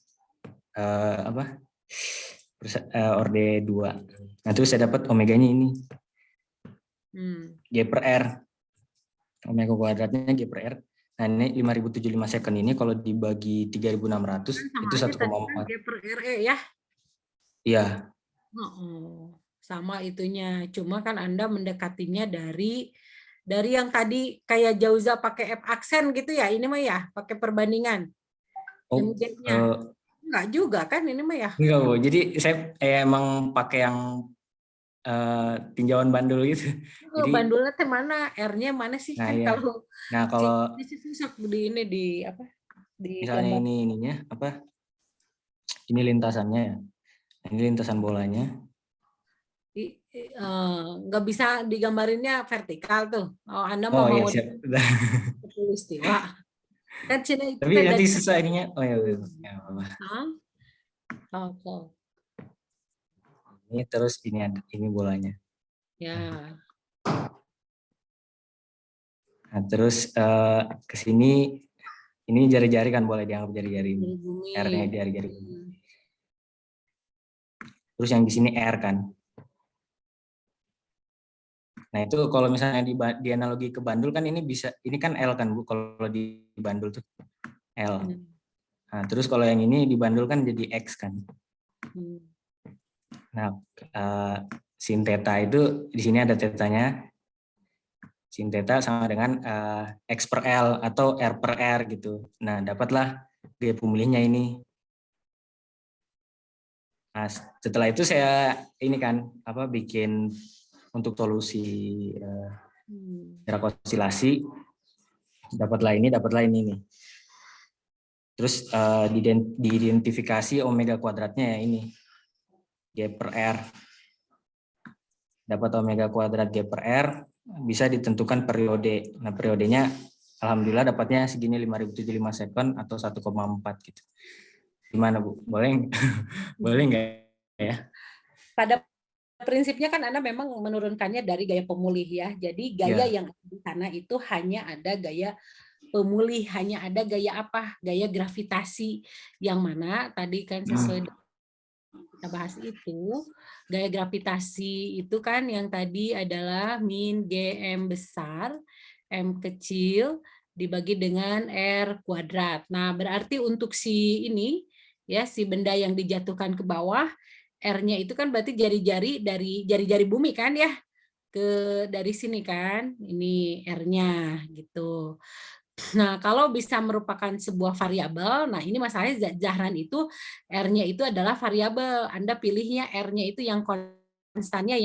orde 2. Nah, terus saya dapat omeganya ini, G per R. Omega kuadratnya G per R. Nah, ini 5075 second ini kalau dibagi 3600 itu 1,4. G per RE ya? Iya. Sama itunya. Cuma kan Anda mendekatinya dari yang tadi kayak Jauza pakai F aksen gitu ya. Ini mah ya pakai perbandingan. Oh, enggak juga kan ini mah ya? Enggak, Bu. Jadi saya emang pakai yang tinjauan bandul gitu. Jadi bandulnya teh mana? R-nya mana sih? Nah, Kan iya. kalau susah di ini di apa? Di misalnya gambar. ini ininya apa? Ini lintasannya ya. Nah, ini lintasan bolanya. Nggak bisa digambarinnya vertikal tuh. Oh, Anda mau iya, siap. Istiwa. Kan Cina itu Tapi nanti susah ininya. Oh ya, apa. Oke. Ini terus ini bolanya. Ya. Nah, terus ke sini ini jari-jari kan boleh dianggap jari-jari ini. R-nya jari-jari. Terus yang di sini R kan. Nah, itu kalau misalnya di analogi ke bandul kan ini bisa, ini kan L kan Bu, kalau di bandul tuh L. Nah, terus kalau yang ini di bandul kan jadi X kan. Nah, sin theta itu di sini ada tetanya. Sin theta sama dengan X per L atau R per R gitu. Nah, dapatlah gaya pemulihnya ini. Nah, setelah itu saya ini kan bikin untuk solusi jarak osilasi, dapatlah ini nih. Terus diidentifikasi omega kuadratnya ya ini G per R. Dapat omega kuadrat G per R, bisa ditentukan periode. Nah, periodenya alhamdulillah dapatnya segini 5075 second atau 1,4 gitu. Gimana Bu? Boleh boleh nggak ya? Pada prinsipnya kan Anda memang menurunkannya dari gaya pemulih ya. Jadi gaya yang di sana itu hanya ada gaya pemulih, hanya ada gaya apa? Gaya gravitasi, yang mana tadi kan sesuai kita bahas itu, gaya gravitasi itu kan yang tadi adalah min Gm besar, M kecil dibagi dengan R kuadrat. Nah, berarti untuk si ini ya, si benda yang dijatuhkan ke bawah, R-nya itu kan berarti jari-jari dari jari-jari bumi kan ya, dari sini kan, ini R-nya gitu. Nah, kalau bisa merupakan sebuah variabel, nah ini masalahnya Zahran itu R-nya itu adalah variabel. Anda pilihnya R-nya itu yang konstannya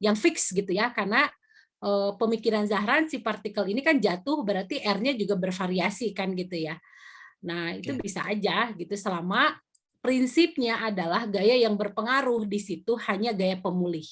yang fix gitu ya, karena pemikiran Zahran si partikel ini kan jatuh berarti R-nya juga bervariasi kan gitu ya. Nah, itu bisa aja gitu selama prinsipnya adalah gaya yang berpengaruh di situ hanya gaya pemulih.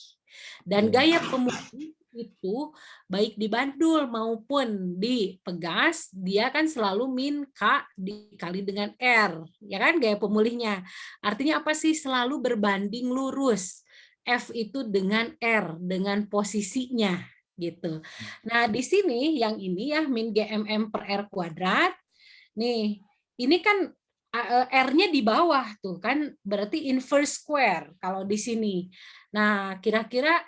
Dan gaya pemulih itu baik di bandul maupun di pegas, dia kan selalu min K dikali dengan R, ya kan gaya pemulihnya. Artinya apa sih? Selalu berbanding lurus. F itu dengan R, dengan posisinya gitu. Nah, di sini yang ini ya min GMM per R kuadrat. Nih, ini kan R-nya di bawah tuh kan, berarti inverse square kalau di sini. Nah, kira-kira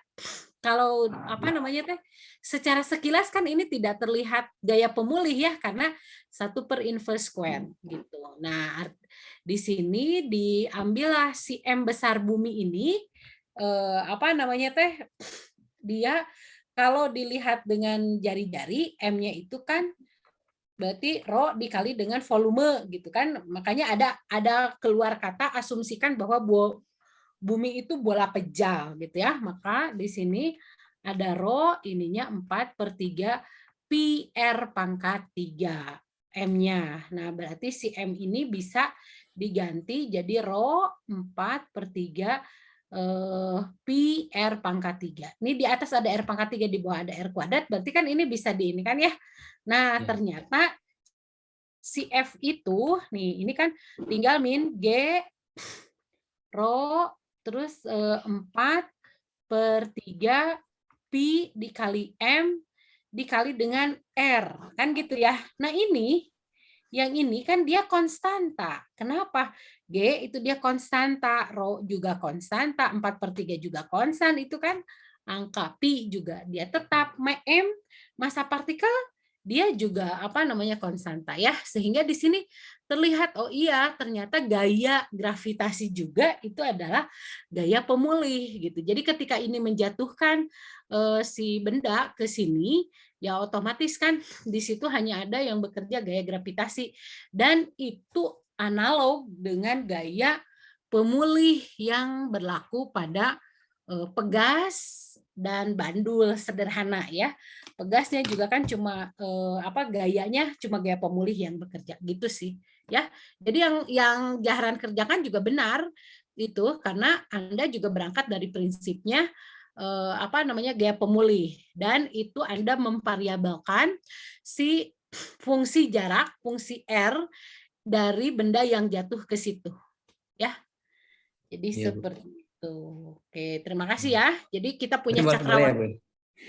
kalau apa namanya teh, secara sekilas kan ini tidak terlihat gaya pemulih ya, karena 1 per inverse square gitu. Nah, di sini diambillah si M besar bumi ini, apa namanya teh, dia kalau dilihat dengan jari-jari, M-nya itu kan berarti rho dikali dengan volume gitu kan. Makanya ada keluar kata asumsikan bahwa bumi itu bola pejal gitu ya. Maka di sini ada rho ininya 4/3 pi R pangkat 3 M-nya. Nah, berarti si M ini bisa diganti jadi rho 4/3 pi R pangkat 3. Ini di atas ada R pangkat 3, di bawah ada R kuadrat, berarti kan ini bisa di ini kan ya. Nah, ternyata si F itu, nih ini kan tinggal min G rho terus 4/3 pi dikali M dikali dengan R, kan gitu ya. Nah ini, yang ini kan dia konstanta. Kenapa? G itu dia konstanta, rho juga konstanta, 4/3 juga konstan, itu kan angka pi juga dia tetap. M, massa partikel, dia juga konstanta ya. Sehingga di sini terlihat, oh iya ternyata gaya gravitasi juga itu adalah gaya pemulih gitu. Jadi ketika ini menjatuhkan si benda ke sini, ya otomatis kan di situ hanya ada yang bekerja gaya gravitasi, dan itu analog dengan gaya pemulih yang berlaku pada pegas dan bandul sederhana ya. Pegasnya juga kan cuma gayanya cuma gaya pemulih yang bekerja gitu sih ya. Jadi yang Jahran kerjakan juga benar itu, karena Anda juga berangkat dari prinsipnya gaya pemulih, dan itu Anda memvariabelkan si fungsi jarak, fungsi R dari benda yang jatuh ke situ ya. Jadi Iya, Bu. seperti itu. Oke, terima kasih ya. Jadi kita punya Boleh ya, cakrawala. Bu?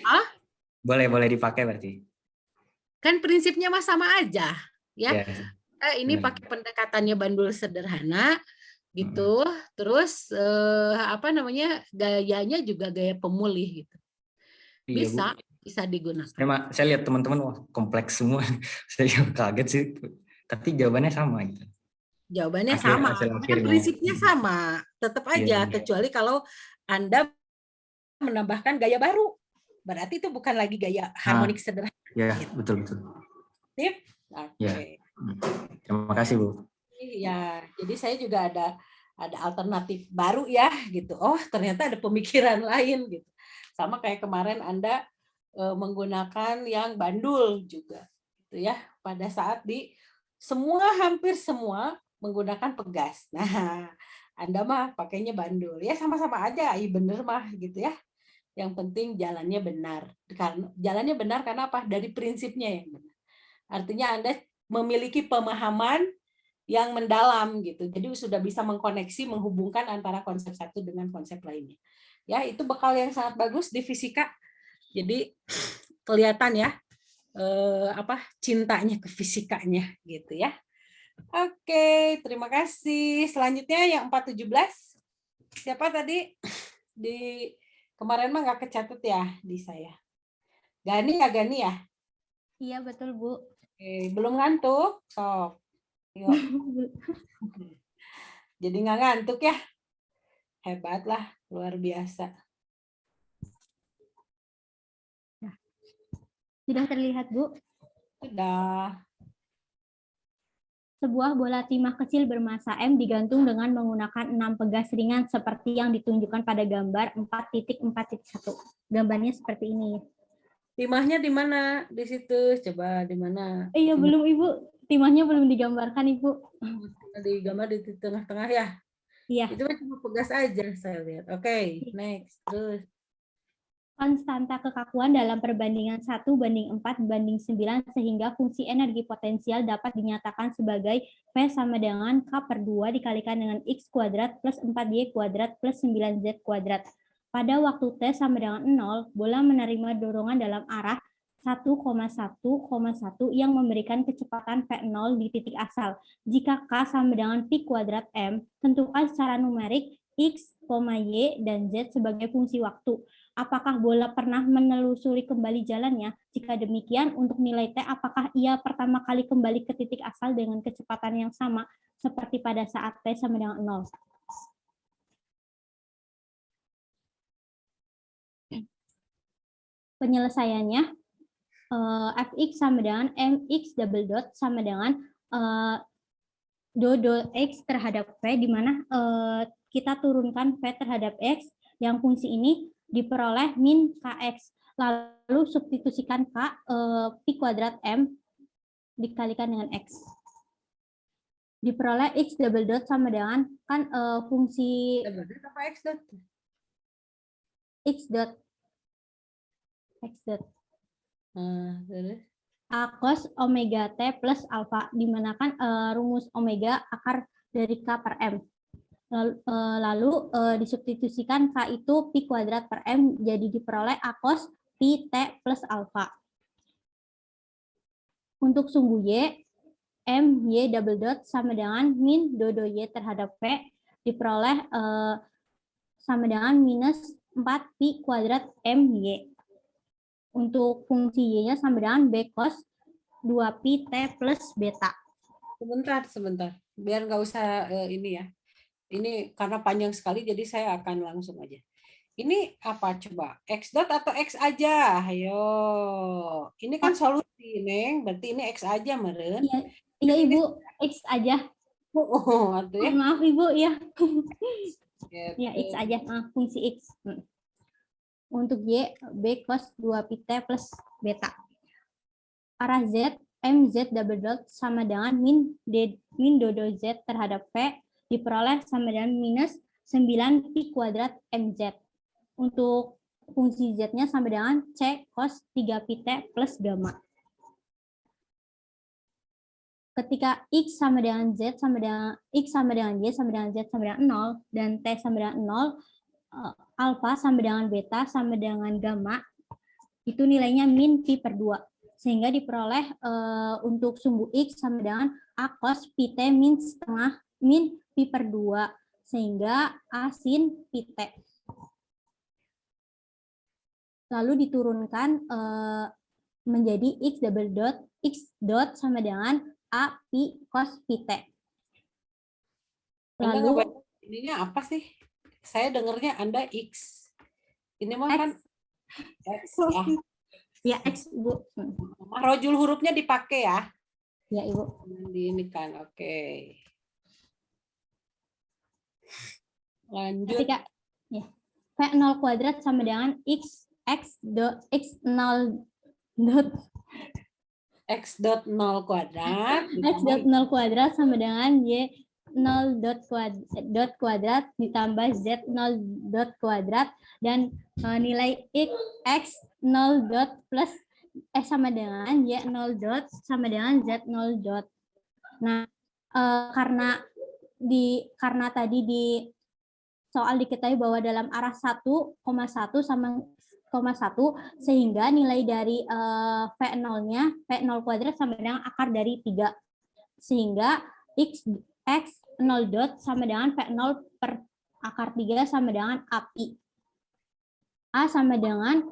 Ah? Boleh dipakai berarti. Kan prinsipnya mah sama aja ya. Ya, Ini benar. pakai pendekatannya bandul sederhana gitu. Terus gayanya juga gaya pemulih gitu. Iya, Bu. Bisa digunakan. Saya lihat teman-teman, wah kompleks semua. Saya kaget sih. Tapi jawabannya sama gitu. Jawabannya sama, kan prinsipnya sama, tetap aja, kecuali kalau Anda menambahkan gaya baru, berarti itu bukan lagi gaya harmonik sederhana. Ya, betul. Sip? Ya. Terima kasih, Bu. Ya, jadi saya juga ada alternatif baru ya gitu. Oh, ternyata ada pemikiran lain gitu. Sama kayak kemarin Anda menggunakan yang bandul juga gitu ya. Pada saat hampir semua menggunakan pegas. Nah, Anda mah pakainya bandul. Ya sama-sama aja, bener mah gitu ya. Yang penting jalannya benar. Jalannya benar karena apa? Dari prinsipnya yang benar. Artinya Anda memiliki pemahaman yang mendalam gitu. Jadi sudah bisa mengkoneksi, menghubungkan antara konsep satu dengan konsep lainnya. Ya, itu bekal yang sangat bagus di fisika. Jadi kelihatan ya cintanya ke fisikanya gitu ya. Oke, terima kasih. Selanjutnya yang 417. Siapa tadi? Di kemarin mah nggak kecatat ya di saya. Gani ya? Iya, betul, Bu. Oke, belum ngantuk? Sok. Yuk. Jadi nggak ngantuk ya? Hebat lah, luar biasa. Sudah terlihat, Bu? Sudah. Sebuah bola timah kecil bermassa M digantung dengan menggunakan 6 pegas ringan seperti yang ditunjukkan pada gambar 4.4.1. Gambarnya seperti ini. Timahnya di mana? Di situ. Coba di mana? Iya, belum, Ibu. Timahnya belum digambarkan, Ibu. Digambar di tengah-tengah ya? Iya. Itu cuma pegas aja saya lihat. Oke, next. Terus. Konstanta kekakuan dalam perbandingan 1:4:9 sehingga fungsi energi potensial dapat dinyatakan sebagai V sama dengan K/2 dikalikan dengan X kuadrat plus 4Y kuadrat plus 9Z kuadrat. Pada waktu T sama dengan 0, bola menerima dorongan dalam arah 1,1,1 yang memberikan kecepatan V0 di titik asal. Jika K sama dengan pi kuadrat M, tentukan secara numerik X, Y, dan Z sebagai fungsi waktu. Apakah bola pernah menelusuri kembali jalannya? Jika demikian, untuk nilai T, apakah ia pertama kali kembali ke titik asal dengan kecepatan yang sama seperti pada saat T sama dengan 0? Penyelesaiannya, Fx sama dengan Mx double dot sama dengan do X terhadap V, di mana kita turunkan V terhadap X, yang fungsi ini diperoleh min Kx. Lalu substitusikan K, pi kuadrat M dikalikan dengan X. Diperoleh X double dot sama dengan kan fungsi apa X dot? X dot. X dot. A cos omega T plus alfa, dimana kan rumus omega akar dari K per M. Lalu disubstitusikan K itu pi kuadrat per M, jadi diperoleh A cos pi T plus alfa. Untuk sumbu Y, M Y double dot sama dengan min dodo Y terhadap V diperoleh sama dengan minus 4 pi kuadrat M Y. Untuk fungsi Y-nya sama dengan B cos 2 pi T plus beta. Sebentar. Biar nggak usah ini ya. Ini karena panjang sekali, jadi saya akan langsung aja. Ini apa coba? X dot atau X aja? Ayo. Ini kan solusi, Neng. Berarti ini X aja, meren. Iya, Ibu. X aja. Oh, aduh ya. Maaf, Ibu, ya. Gitu. Ya, X aja. Fungsi X. Untuk Y, B cos 2 pi T plus beta. Arah Z, MZ double dot sama dengan min dodo Z terhadap V diperoleh sama dengan minus 9 pi kuadrat MZ. Untuk fungsi Z-nya sama dengan C cos 3 pi T plus gamma. Ketika X sama dengan Z sama dengan X sama dengan Y sama dengan Z sama dengan 0 dan T sama dengan 0, alfa sama dengan beta sama dengan gamma, itu nilainya min pi per 2. Sehingga diperoleh untuk sumbu X sama dengan A cos pi T min setengah min pi per 2. Sehingga A sin pi T. Lalu diturunkan menjadi X double dot, X dot sama dengan A pi cos pi T. Lalu ininya apa sih? Saya dengarnya Anda X. Ini mah kan X ya. Ya, X, Ibu. Rojul hurufnya dipakai ya. Ya, Ibu. Di ini kan, oke. Lanjut. Ketika ya, V0 kuadrat sama dengan X dot 0 dot X dot 0 kuadrat. X dot 0 kuadrat sama dengan Y 0 dot kuadrat ditambah Z 0 dot kuadrat dan nilai X 0 dot plus sama dengan Y 0 dot sama dengan Z 0 dot. Nah, karena tadi di soal diketahui bahwa dalam arah 1,1 sama 0,1 sehingga nilai dari V0-nya V0 kuadrat sama dengan akar dari 3. Sehingga X 0 dot sama dengan V0 per akar 3 sama dengan A pi. A sama dengan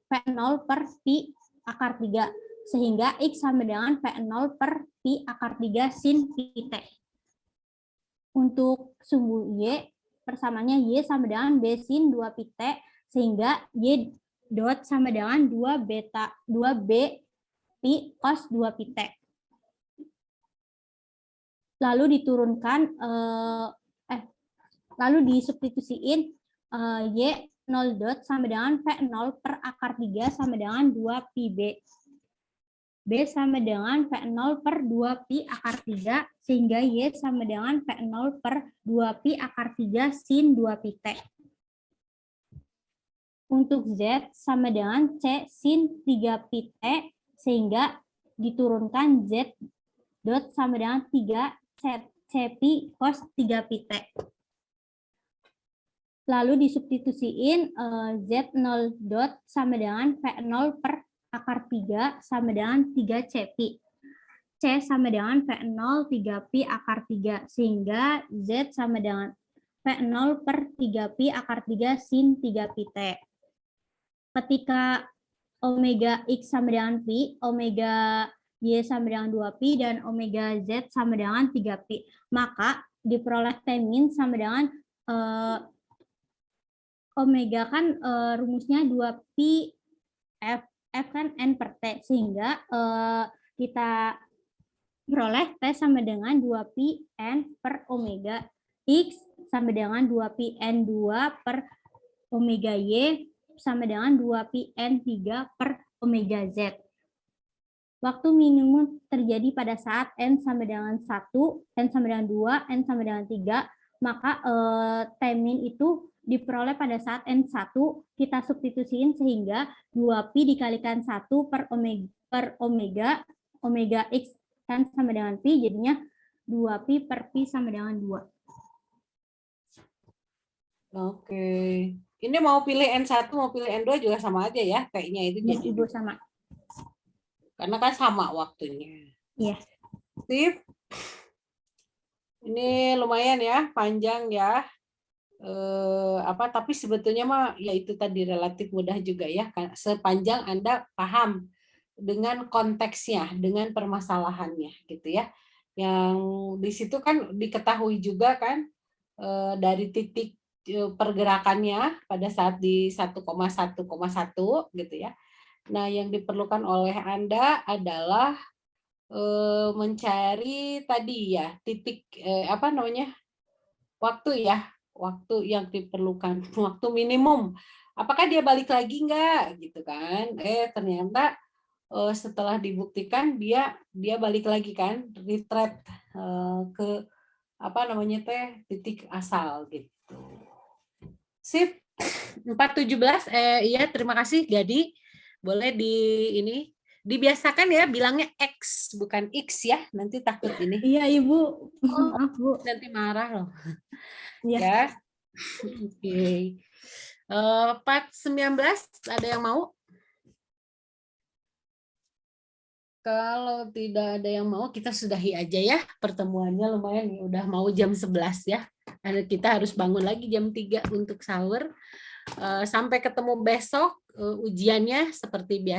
V0 per pi akar 3. Sehingga X sama dengan V0 per pi akar 3 sin pi T. Untuk sumbu Y, persamanya Y sama dengan B sin 2 pi T. Sehingga Y dot sama dengan 2B pi cos 2 pi T. Lalu diturunkan, lalu disubstitusiin Y 0 dot sama dengan V0 per akar 3 sama dengan 2 pi B. B sama dengan V0 per 2 pi akar 3, sehingga Y sama dengan V0 per 2 pi akar 3 sin 2 pi T. Untuk Z sama dengan C sin 3 pi T, sehingga diturunkan Z dot sama dengan 3 C pi cos 3 pi T. Lalu disubstitusiin Z0 dot sama dengan V0 per akar 3 sama dengan 3 C pi. C sama dengan V0 3 pi akar 3, sehingga Z sama dengan V0 per 3 pi akar 3 sin 3 pi T. Ketika omega X sama dengan pi, omega Y sama dengan 2 pi, dan omega Z sama dengan 3 pi, maka diperoleh T min sama dengan omega kan rumusnya 2 pi F kan N per T, sehingga kita peroleh T sama dengan 2 pi N per omega X sama dengan 2 pi N2 per omega Y sama dengan 2 pi N3 per omega Z. Waktu minimum terjadi pada saat N sama dengan 1, N sama dengan 2, N sama dengan 3, maka T min itu diperoleh pada saat N1, kita substitusiin sehingga 2 pi dikalikan 1 per omega X kan sama dengan pi, jadinya 2 pi per pi sama dengan 2. Oke. Ini mau pilih N1, mau pilih N2 juga sama aja ya, kayaknya itu. Ya, Ibu sama. Karena kan sama waktunya. Iya. Sip. Ini lumayan ya, panjang ya. Tapi sebetulnya mah ya itu tadi relatif mudah juga ya, sepanjang Anda paham dengan konteksnya, dengan permasalahannya gitu ya. Yang di situ kan diketahui juga kan dari titik pergerakannya pada saat di 1,1,1 gitu ya. Nah, yang diperlukan oleh Anda adalah mencari tadi ya titik waktu ya, waktu yang diperlukan, waktu minimum. Apakah dia balik lagi enggak gitu kan? Ternyata setelah dibuktikan dia balik lagi kan, retreat ke titik asal gitu. Sip. 417 iya terima kasih Gadi. Boleh dibiasakan ya bilangnya X bukan X ya, nanti takut ini. Iya, Ibu. Maaf, Bu. Nanti marah loh. Iya. Ya. Oke. 419 ada yang mau? Kalau tidak ada yang mau, kita sudahi aja ya pertemuannya, lumayan nih, udah mau jam 11 ya. Kita harus bangun lagi jam 3 untuk sahur. Sampai ketemu besok, ujiannya seperti biasa.